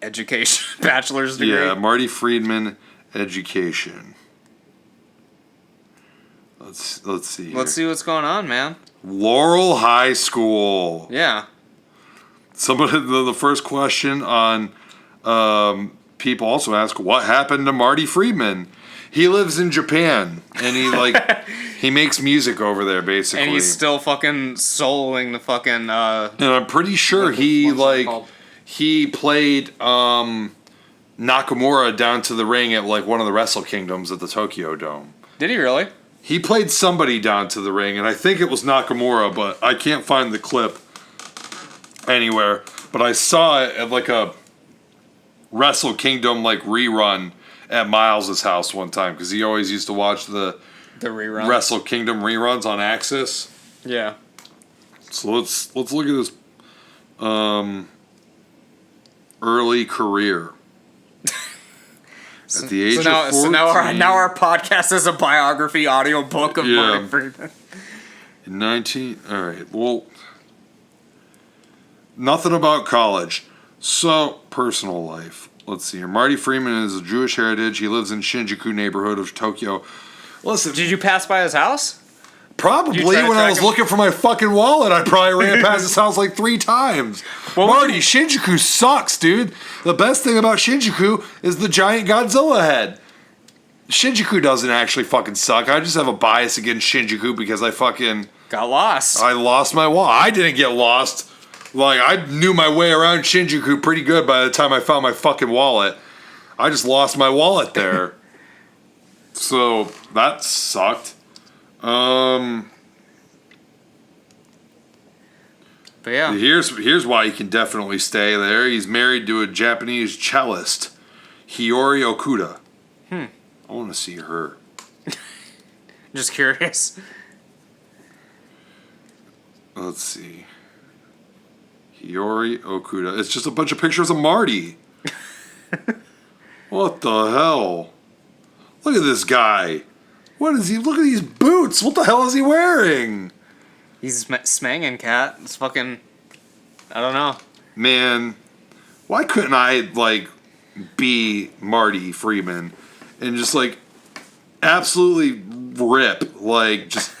education, bachelor's degree. Yeah, Marty Friedman education. Let's see here. Let's see what's going on, man. Laurel High School. Yeah. Somebody, the first question on people also ask, what happened to Marty Friedman? He lives in Japan, and he he makes music over there, basically. And he's still fucking soloing the fucking. And I'm pretty sure he played Nakamura down to the ring at like one of the Wrestle Kingdoms at the Tokyo Dome. Did he really? He played somebody down to the ring, and I think it was Nakamura, but I can't find the clip anywhere. But I saw it at like a Wrestle Kingdom like rerun at Miles's house one time, because he always used to watch the reruns. Wrestle Kingdom reruns on Axis. Yeah. So let's look at his early career. At the age of 14. So now our podcast is a biography audio book of Marty Friedman. In 19... Alright, well... Nothing about college. So, personal life. Let's see here. Marty Friedman is of Jewish heritage. He lives in Shinjuku neighborhood of Tokyo. Listen... Did you pass by his house? Probably when I was looking for my fucking wallet, I probably ran past his house like 3 times. Marty, Shinjuku sucks, dude. The best thing about Shinjuku is the giant Godzilla head. Shinjuku doesn't actually fucking suck. I just have a bias against Shinjuku because I fucking... Got lost. I lost my wallet. I didn't get lost. Like, I knew my way around Shinjuku pretty good by the time I found my fucking wallet. I just lost my wallet there. So, that sucked. But yeah. Here's why he can definitely stay there. He's married to a Japanese cellist, Hiyori Okuda. I want to see her. Just curious. Let's see. Hiyori Okuda. It's just a bunch of pictures of Marty. What the hell? Look at this guy. What is he? Look at these boots. What the hell is he wearing? He's smanging, cat. It's fucking... I don't know. Man, why couldn't I, like, be Marty Friedman and just, like, absolutely rip, like, just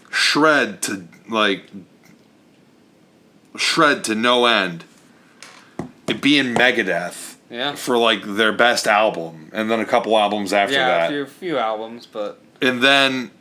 shred to no end. It being Megadeth. Yeah. For, like, their best album. And then a couple albums after that. Yeah, a few albums, but... And then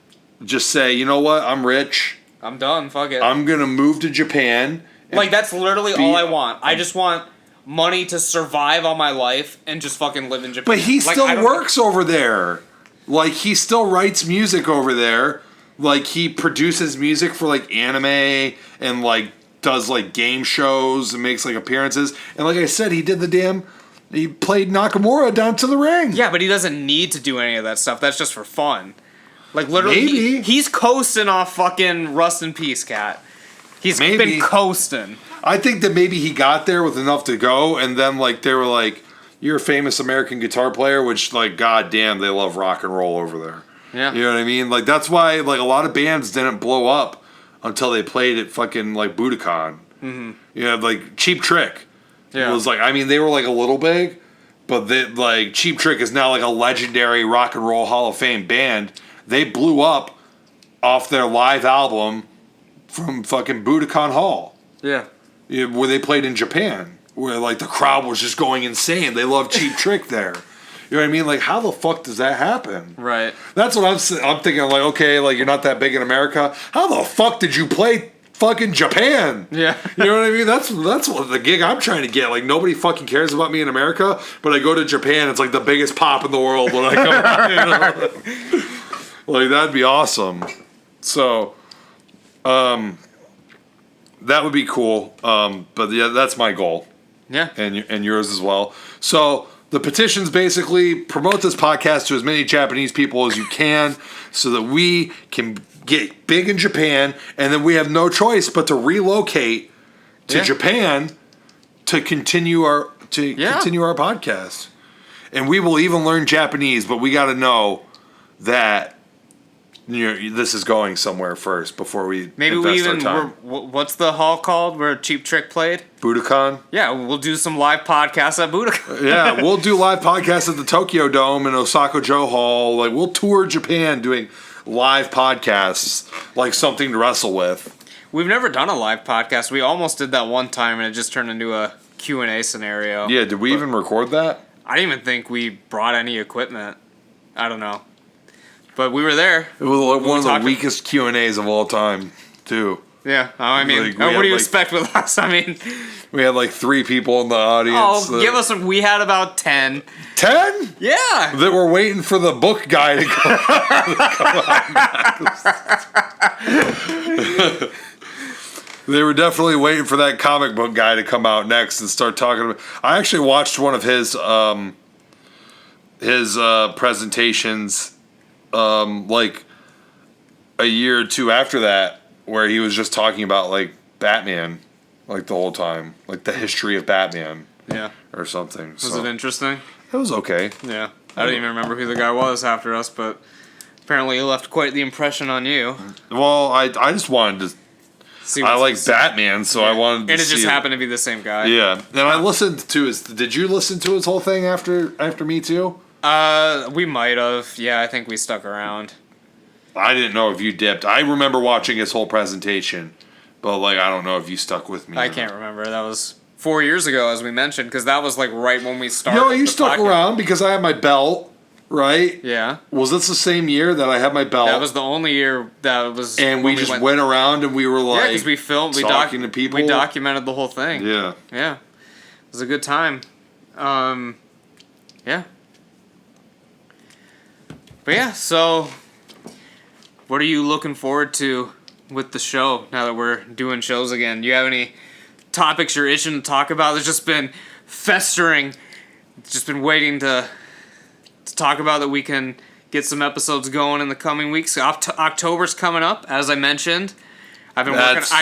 just say, you know what? I'm rich. I'm done. Fuck it. I'm going to move to Japan. Like, that's literally all I want. I just want money to survive on my life and just fucking live in Japan. But he still works over there. Like, he still writes music over there. Like, he produces music for, like, anime and, like, does, like, game shows and makes, like, appearances. And like I said, he played Nakamura down to the ring. Yeah, but he doesn't need to do any of that stuff. That's just for fun. Like, literally, Maybe. he's coasting off fucking Rust in Peace, cat. He's been coasting. I think that maybe he got there with enough to go, and then, like, they were like, you're a famous American guitar player, which, like, goddamn, they love rock and roll over there. Yeah. You know what I mean? Like, that's why, like, a lot of bands didn't blow up until they played at fucking, like, Budokan. Mm-hmm. You know, like, Cheap Trick. Yeah. It was like, I mean, they were, like, a little big, but they, like, Cheap Trick is now, like, a legendary rock and roll Hall of Fame band. They blew up off their live album from fucking Budokan Hall. Yeah. Where they played in Japan. Where, like, the crowd was just going insane. They love Cheap Trick there. You know what I mean? Like, how the fuck does that happen? Right. That's what I'm thinking, like, okay, like, you're not that big in America. How the fuck did you play fucking Japan? Yeah. You know what I mean? That's what the gig I'm trying to get. Like, nobody fucking cares about me in America, but I go to Japan, it's like the biggest pop in the world when I come out, you know? Like, that'd be awesome. So, that would be cool. But yeah, that's my goal. Yeah. And yours as well. So, the petitions basically promote this podcast to as many Japanese people as you can so that we can get big in Japan, and then we have no choice but to relocate to Japan to continue our podcast. And we will even learn Japanese, but we got to know that this is going somewhere first before we Maybe invest we even. our time. What's the hall called where Cheap Trick played? Budokan? Yeah, we'll do some live podcasts at Budokan. Yeah, we'll do live podcasts at the Tokyo Dome and Osaka Joe Hall. Like, we'll tour Japan doing live podcasts, like something to wrestle with. We've never done a live podcast. We almost did that one time, and it just turned into a Q&A scenario. Yeah, did we even record that? I didn't even think we brought any equipment. I don't know. But we were there. It was like one of the talked- weakest Q&As of all time, too. Yeah, I mean, Like, we what had, do you like- expect with us? I mean, We had like 3 people in the audience. oh, give us some. We had about 10. 10? Yeah. That were waiting for the book guy to come. They were definitely waiting for that comic book guy to come out next and start talking about. I actually watched one of his presentations like a year or 2 after that, where he was just talking about like Batman, like the whole time, like the history of Batman Yeah. or something. Was it interesting? It was okay. Yeah. I don't even remember who the guy was after us, but apparently he left quite the impression on you. Well, I just wanted to. See I what's- like Batman, so I wanted to And it see just happened to be the same guy. Yeah, and I listened to his. Did you listen to his whole thing after me too? We might have. Yeah, I think we stuck around. I didn't know if you dipped. I remember watching his whole presentation, but like I don't know if you stuck with me. I can't remember. That was 4 years ago, as we mentioned, because that was like right when we started. No, you the stuck podcast. around because I had my belt. Right? Yeah. Was this the same year that I had my belt? That was the only year that was. And we when just went around and we were like, yeah, because we filmed, talking to people. we documented the whole thing. Yeah. Yeah, it was a good time. Yeah. But yeah, so what are you looking forward to with the show now that we're doing shows again? Do you have any topics you're itching to talk about? There's just been festering. Just been waiting to talk about that we can get some episodes going in the coming weeks. October's coming up, as I mentioned. I've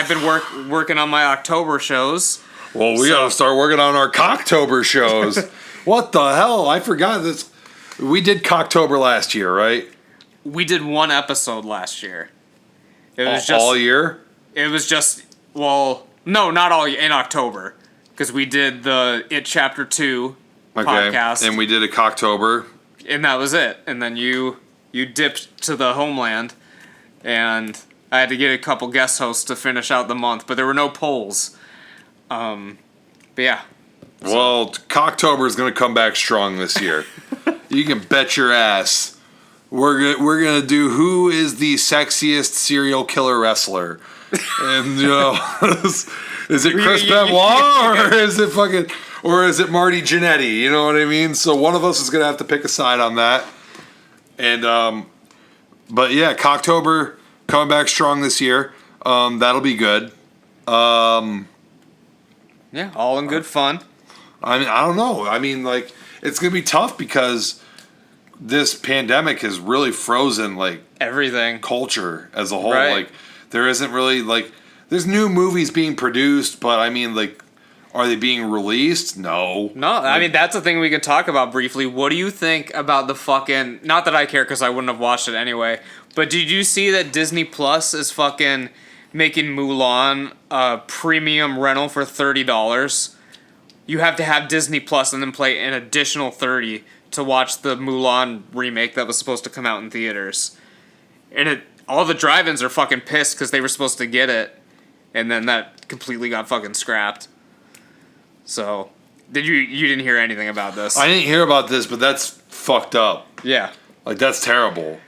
been working on my October shows. Well, we gotta start working on our Cocktober shows. What the hell? I forgot this. We did Cocktober last year, right? We did one episode last year. It was All year? It was just, well, no, not all in October, because we did the It Chapter 2 podcast, And we did a Cocktober. and that was it. And then you dipped to the homeland, and I had to get a couple guest hosts to finish out the month, but there were no polls. But yeah. Well, Cocktober is going to come back strong this year. You can bet your ass. We're gonna do who is the sexiest serial killer wrestler, and you know, is it Chris Benoit or is it Marty Jannetty? You know what I mean? So one of us is gonna have to pick a side on that. And but yeah, Cocktober coming back strong this year. That'll be good. Yeah, all in good fun. I mean, I don't know. I mean, like, it's gonna be tough because this pandemic has really frozen like Everything. culture as a whole. Right. Like, there isn't really like there's new movies being produced, but I mean, like, are they being released? No. No, I mean, that's the thing we could talk about briefly. What do you think about the fucking... Not that I care, because I wouldn't have watched it anyway. But did you see that Disney Plus is fucking making Mulan a premium rental for $30? You have to have Disney Plus and then pay an additional $30 to watch the Mulan remake that was supposed to come out in theaters. And all the drive-ins are fucking pissed because they were supposed to get it. And then that completely got fucking scrapped. So, you didn't hear anything about this? I didn't hear about this, but that's fucked up. Yeah. Like, that's terrible.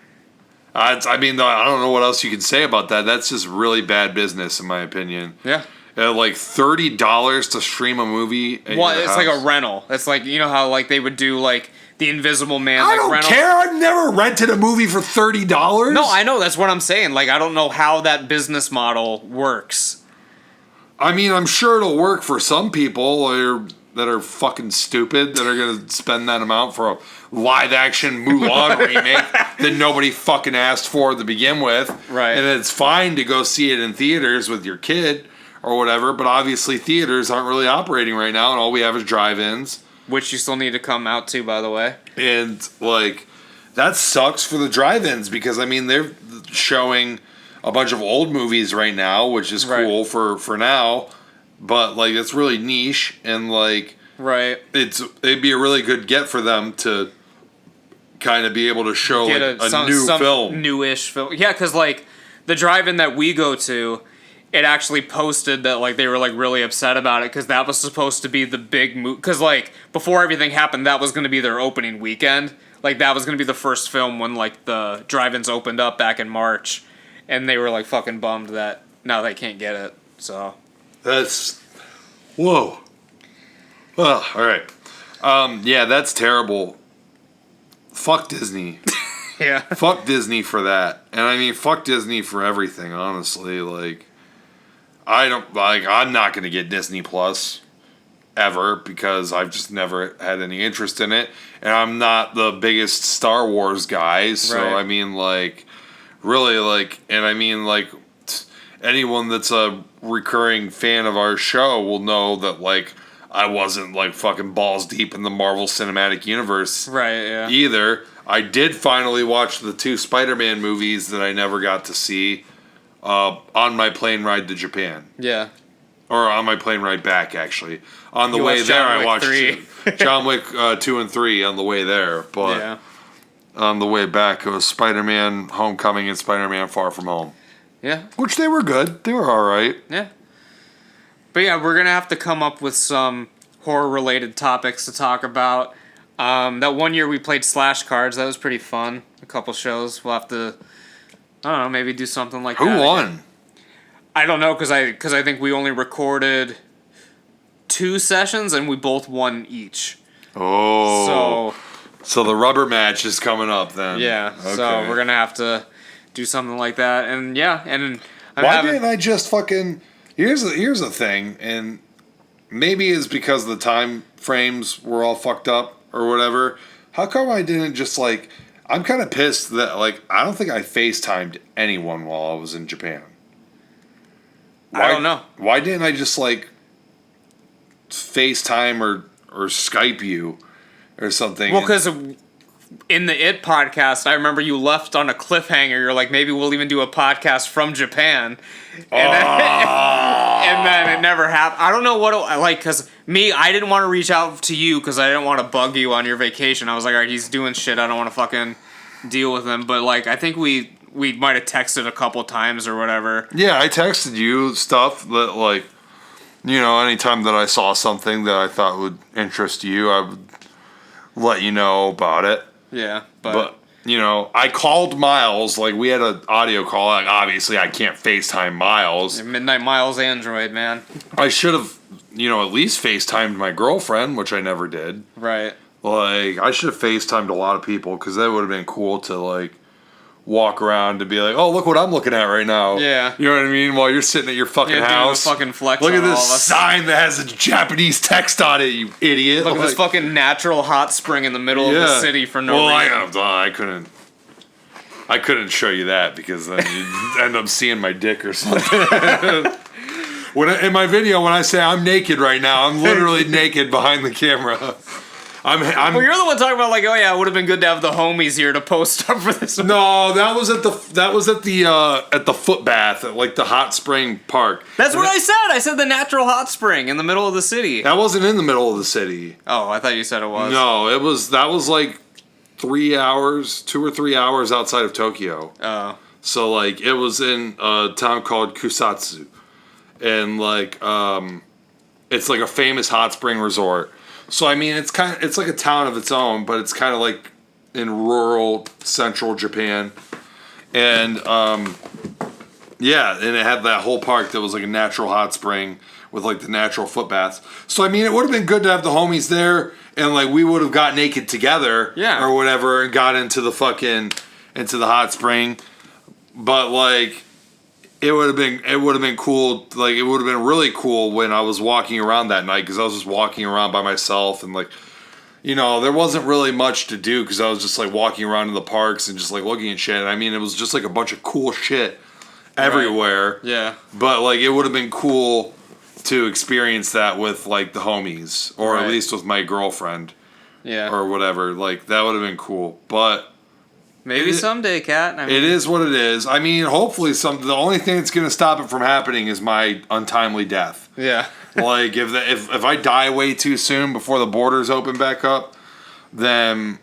I mean, I don't know what else you can say about that. That's just really bad business, in my opinion. Yeah. Like $30 to stream a movie. Well, it's like a rental. It's like, you know how like they would do like the Invisible Man. I like, don't rental? care. I've never rented a movie for $30. No, I know. That's what I'm saying. Like, I don't know how that business model works. I mean, I'm sure it'll work for some people that are fucking stupid that are going to spend that amount for a live-action Mulan remake that nobody fucking asked for to begin with. Right. And it's fine to go see it in theaters with your kid or whatever, but obviously theaters aren't really operating right now, and all we have is drive-ins. Which you still need to come out to, by the way. And, like, that sucks for the drive-ins because, I mean, showing a bunch of old movies right now, which is cool for now. But like it's really niche, and like it'd be a really good get for them to kind of be able to show Get like a new film, newish film. Yeah, because like the drive-in that we go to, it actually posted that like they were like really upset about it because that was supposed to be the big move. Because like before everything happened, that was going to be their opening weekend. Like that was going to be the first film when like the drive-ins opened up back in March, and they were like fucking bummed that now they can't get it. So that's whoa. Well, all right. Yeah, that's terrible. Fuck Disney. yeah. Fuck Disney for that. And I mean, fuck Disney for everything, honestly. Like, I'm not going to get Disney Plus ever because I've just never had any interest in it. And I'm not the biggest Star Wars guy. So, I mean, like, really, like, and I mean, like, anyone that's a recurring fan of our show will know that, like, I wasn't, like, fucking balls deep in the Marvel Cinematic Universe either. I did finally watch the 2 Spider-Man movies that I never got to see on my plane ride to Japan. Yeah. Or on my plane ride back, actually. On the way there, I watched John Wick 2 and 3 on the way there. But on the way back, it was Spider-Man Homecoming and Spider-Man Far From Home. Yeah. Which they were good. They were all right. Yeah. But yeah, we're going to have to come up with some horror-related topics to talk about. That one year we played Slash Cards. That was pretty fun. A couple shows. We'll have to, I don't know, maybe do something like that. Who won? I don't know, because I think we only recorded 2 sessions, and we both won each. Oh. So the rubber match is coming up then. Yeah. Okay. So we're going to have to do something like that. And yeah, and didn't I just fucking... Here's the thing, and maybe it's because the time frames were all fucked up or whatever. How come I didn't just, like... I'm kind of pissed that, like, I don't think I FaceTimed anyone while I was in Japan. I don't know. Why didn't I just, like, FaceTime or Skype you or something? Well, because in the It podcast, I remember you left on a cliffhanger. You're like, maybe we'll even do a podcast from Japan. And then it never happened. I don't know what because I didn't want to reach out to you because I didn't want to bug you on your vacation. I was like, all right, he's doing shit. I don't want to fucking deal with him. But, like, I think we might have texted a couple times or whatever. Yeah, I texted you stuff that, like, you know, anytime that I saw something that I thought would interest you, I would let you know about it. Yeah, but you know, I called Miles. Like, we had an audio call. Like, obviously, I can't FaceTime Miles. Midnight Miles Android, man. I should have, you know, at least FaceTimed my girlfriend, which I never did. Right. Like, I should have FaceTimed a lot of people because that would have been cool to, like, walk around and be like, oh, look what I'm looking at right now. Yeah. You know what I mean? While you're sitting at your fucking house. Fucking flex. Look at this sign that has a Japanese text on it, you idiot. Look at this fucking natural hot spring in the middle of the city for no reason. I couldn't show you that because then you'd end up seeing my dick or something. In my video, when I say I'm naked right now, I'm literally naked behind the camera. Well, you're the one talking about, like, oh yeah, it would have been good to have the homies here to post up for this. No, that was at the foot bath at, like, the hot spring park. That's what I said. I said the natural hot spring in the middle of the city. That wasn't in the middle of the city. Oh, I thought you said it was. No, that was like 2 or 3 hours outside of Tokyo. Oh. So, like, it was in a town called Kusatsu, and, like, it's like a famous hot spring resort. So, I mean, it's like a town of its own, but it's kind of like in rural central Japan. And, yeah, and it had that whole park that was like a natural hot spring with, like, the natural foot baths. So, I mean, it would have been good to have the homies there, and, like, we would have got naked together or whatever and got into the hot spring. But, like, it would have been cool. Like, it would have been really cool when I was walking around that night because I was just walking around by myself and, like, you know, there wasn't really much to do because I was just, like, walking around in the parks and just, like, looking at shit. I mean, it was just, like, a bunch of cool shit everywhere. Right. Yeah. But, like, it would have been cool to experience that with, like, the homies or at least with my girlfriend. Yeah. Or whatever. Like, that would have been cool. But Maybe someday, Kat. I mean, it is what it is. I mean, hopefully the only thing that's going to stop it from happening is my untimely death. Yeah. Like, if I die way too soon before the borders open back up, then,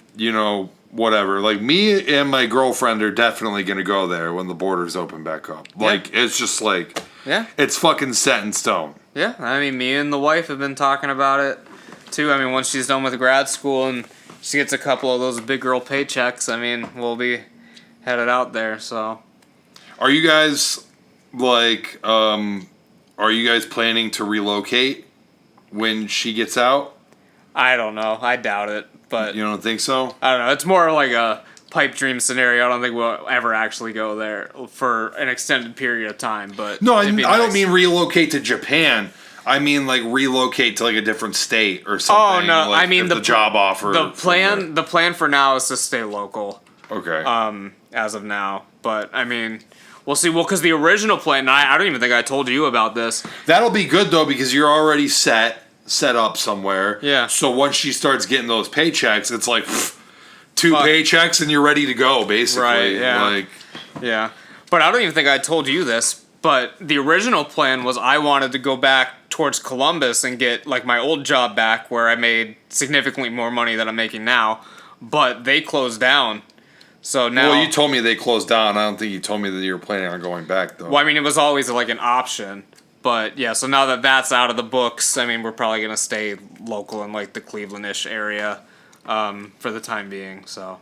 whatever. Like, me and my girlfriend are definitely going to go there when the borders open back up. Like, it's just like, it's fucking set in stone. Yeah, I mean, me and the wife have been talking about it, too. I mean, once she's done with grad school and she gets a couple of those big girl paychecks, I mean, we'll be headed out there, so. Are you guys, like, are you guys planning to relocate when she gets out? I don't know. I doubt it, but. You don't think so? I don't know. It's more like a pipe dream scenario. I don't think we'll ever actually go there for an extended period of time, but. No, I don't mean relocate to Japan. I mean, like, relocate to, like, a different state or something. Oh, no. Like, I mean, the job offer. The plan for now is to stay local. Okay. As of now. But, I mean, we'll see. Well, because the original plan, I don't even think I told you about this. That'll be good, though, because you're already set up somewhere. Yeah. So once she starts getting those paychecks, it's like, two paychecks and you're ready to go, basically. Right, yeah. Yeah. But I don't even think I told you this. But the original plan was I wanted to go back towards Columbus and get like my old job back where I made significantly more money than I'm making now. But they closed down. So now. Well, you told me they closed down. I don't think you told me that you were planning on going back, though. Well, I mean, it was always like an option. But yeah, so now that that's out of the books, I mean, we're probably going to stay local in like the Cleveland-ish area for the time being. So.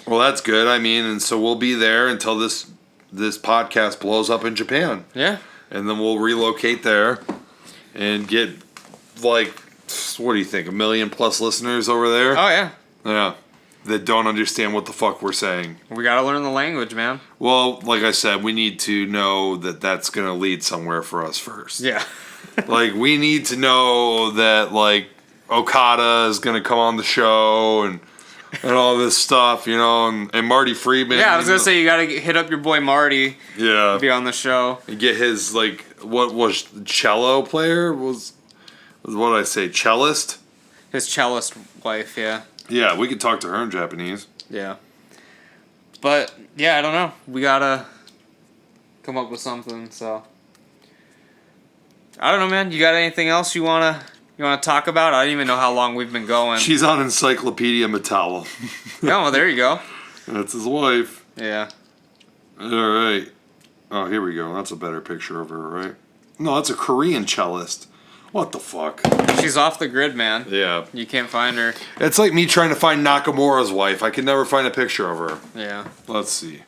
Well, that's good. I mean, and so we'll be there until this podcast blows up in Japan. Yeah. And then we'll relocate there and get, like, what do you think, 1 million plus listeners over there? Oh, yeah. Yeah. That don't understand what the fuck we're saying. We got to learn the language, man. Well, like I said, we need to know that that's going to lead somewhere for us first. Yeah. Like, we need to know that, like, Okada is going to come on the show and all this stuff, and Marty Friedman. Yeah, I was going to say, you got to hit up your boy Marty. Yeah. Be on the show. And get his, like, what was cello player? Was what did I say? Cellist? His cellist wife, yeah. Yeah, we could talk to her in Japanese. Yeah. But, yeah, I don't know. We got to come up with something, so. I don't know, man. You got anything else you want to talk about? I don't even know how long we've been going. She's on Encyclopedia Metallo. Oh, well, there you go. That's his wife. Yeah. All right. Oh, here we go. That's a better picture of her, right? No, that's a Korean cellist. What the fuck? She's off the grid, man. Yeah. You can't find her. It's like me trying to find Nakamura's wife. I can never find a picture of her. Yeah. Let's see.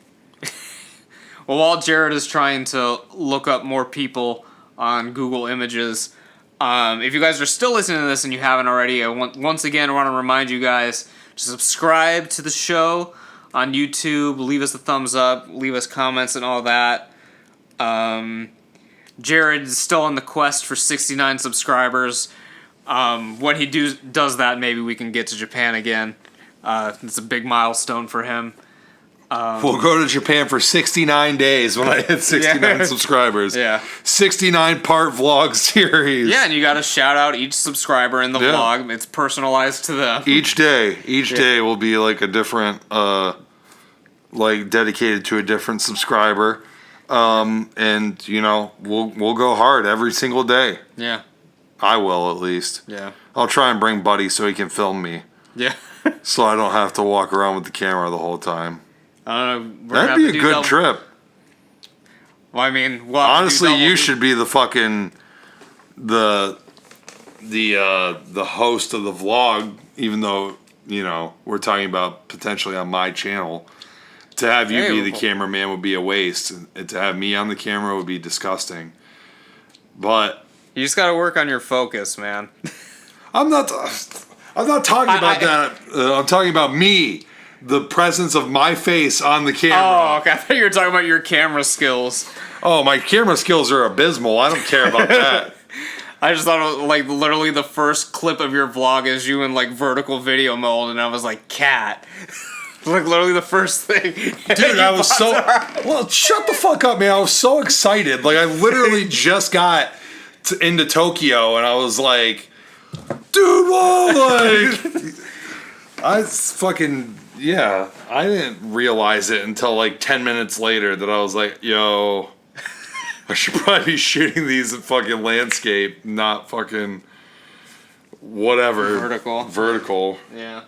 Well, while Jared is trying to look up more people on Google Images, if you guys are still listening to this and you haven't already, once again, I want to remind you guys to subscribe to the show on YouTube. Leave us a thumbs up. Leave us comments and all that. Jared is still on the quest for 69 subscribers. When he does that, maybe we can get to Japan again. It's a big milestone for him. We'll go to Japan for 69 days when I hit 69 subscribers. Yeah. 69-part vlog series. Yeah, and you got to shout out each subscriber in the vlog. It's personalized to them. Each day will be like a different, like dedicated to a different subscriber. And we'll go hard every single day. Yeah. I will, at least. Yeah. I'll try and bring Buddy so he can film me. Yeah. So I don't have to walk around with the camera the whole time. I don't know. That'd be a good trip. Well, I mean, honestly, you should be the fucking the host of the vlog, even though we're talking about potentially on my channel. To have you be the cameraman would be a waste, and to have me on the camera would be disgusting. But you just got to work on your focus, man. I'm not talking about that. I'm talking about me. The presence of my face on the camera. Oh, okay. I thought you were talking about your camera skills. Oh, my camera skills are abysmal. I don't care about that. I just thought it was, like, literally the first clip of your vlog is you in, like, vertical video mode, and I was like, cat. Like, literally the first thing. Dude, I was so... Well, shut the fuck up, man. I was so excited. Like, I literally just got into Tokyo, and I was like... Dude, whoa, like... I didn't realize it until like 10 minutes later that I was like, yo, I should probably be shooting these in fucking landscape, not fucking whatever. Vertical. Yeah.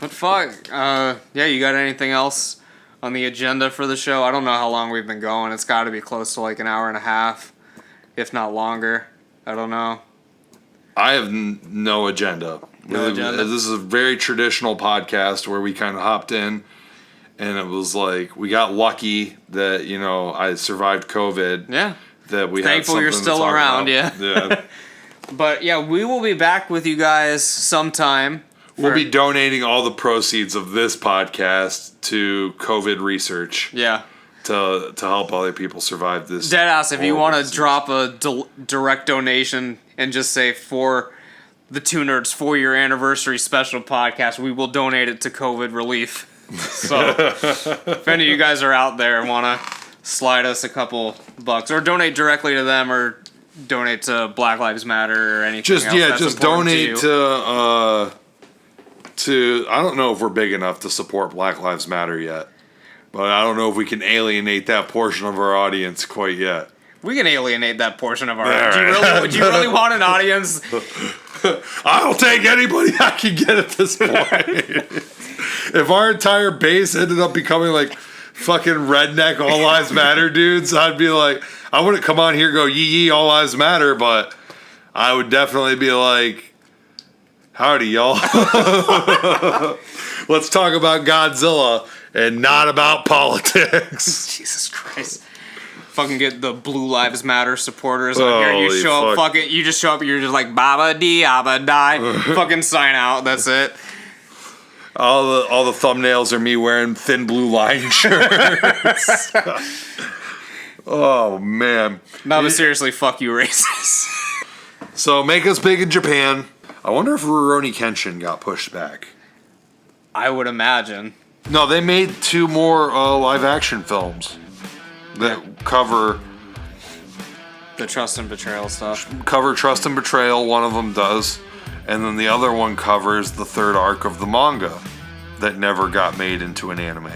But fuck. Yeah, you got anything else on the agenda for the show? I don't know how long we've been going. It's got to be close to like an hour and a half, if not longer. I don't know. I have no agenda. No agenda. This is a very traditional podcast where we kind of hopped in, and it was like we got lucky that I survived COVID. Yeah. That we thankful had you're still around. About. Yeah. But yeah, we will be back with you guys sometime. We'll be donating all the proceeds of this podcast to COVID research. Yeah. To help other people survive this. Deadass, if you want to drop a direct donation and just say for the Two Nerds 4-year anniversary special podcast, we will donate it to COVID relief. So if any of you guys are out there and want to slide us a couple bucks or donate directly to them or donate to Black Lives Matter or anything else. Just donate to I don't know if we're big enough to support Black Lives Matter yet. But I don't know if we can alienate that portion of our audience quite yet. We can alienate that portion of our audience. Do you really want an audience? I'll take anybody I can get at this point. If our entire base ended up becoming like fucking redneck All Lives Matter dudes, I'd be like, I wouldn't come on here and go, yee, All Lives Matter, but I would definitely be like, howdy, y'all. Let's talk about Godzilla and not about politics. Jesus Christ. Fucking get the Blue Lives Matter supporters on here. You show up, you just show up, you're just like, Baba Dee, Abba Die. Fucking sign out, that's it. All the thumbnails are me wearing thin blue line shirts. Oh, man. No, but seriously, fuck you, racist. So, make us big in Japan. I wonder if Rurouni Kenshin got pushed back. I would imagine. No, they made 2 more live-action films that cover the Trust and Betrayal stuff. Cover Trust and Betrayal, one of them does. And then the other one covers the 3rd arc of the manga that never got made into an anime.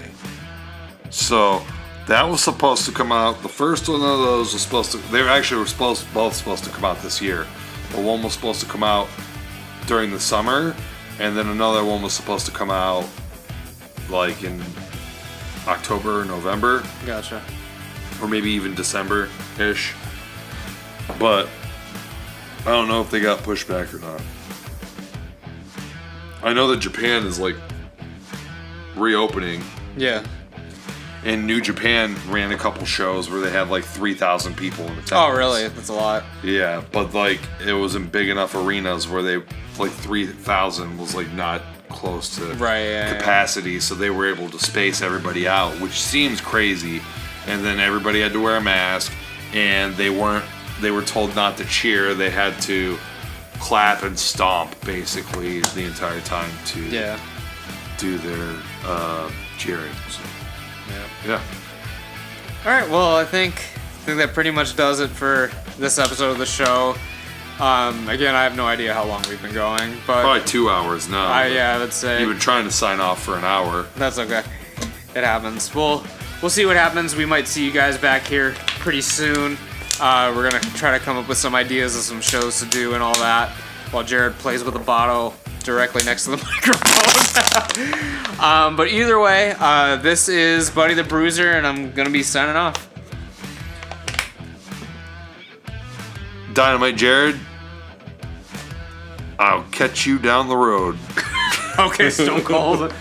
So, that was supposed to come out. The first one of those was supposed to... They actually were both supposed to come out this year. But one was supposed to come out during the summer, and then another one was supposed to come out like in October or November. Gotcha. Or maybe even December-ish. But I don't know if they got pushed back or not. I know that Japan is like reopening. Yeah. And New Japan ran a couple shows where they had like 3,000 people in attendance. Oh, really? That's a lot. Yeah, but like it wasn't big enough arenas where they like 3,000 was like not close to capacity, so they were able to space everybody out, which seems crazy. And then everybody had to wear a mask, and they were told not to cheer. They had to clap and stomp basically the entire time to do their cheering. So. Yeah. All right. Well, I think that pretty much does it for this episode of the show. Again, I have no idea how long we've been going, but probably 2 hours now. Yeah, let's say you've been trying to sign off for an hour. That's okay. It happens. We'll see what happens. We might see you guys back here pretty soon. We're gonna try to come up with some ideas of some shows to do and all that, while Jared plays with a bottle directly next to the microphone. But either way, this is Buddy the Bruiser, and I'm gonna be signing off. Dynamite Jared, I'll catch you down the road. Okay, Stone Cold.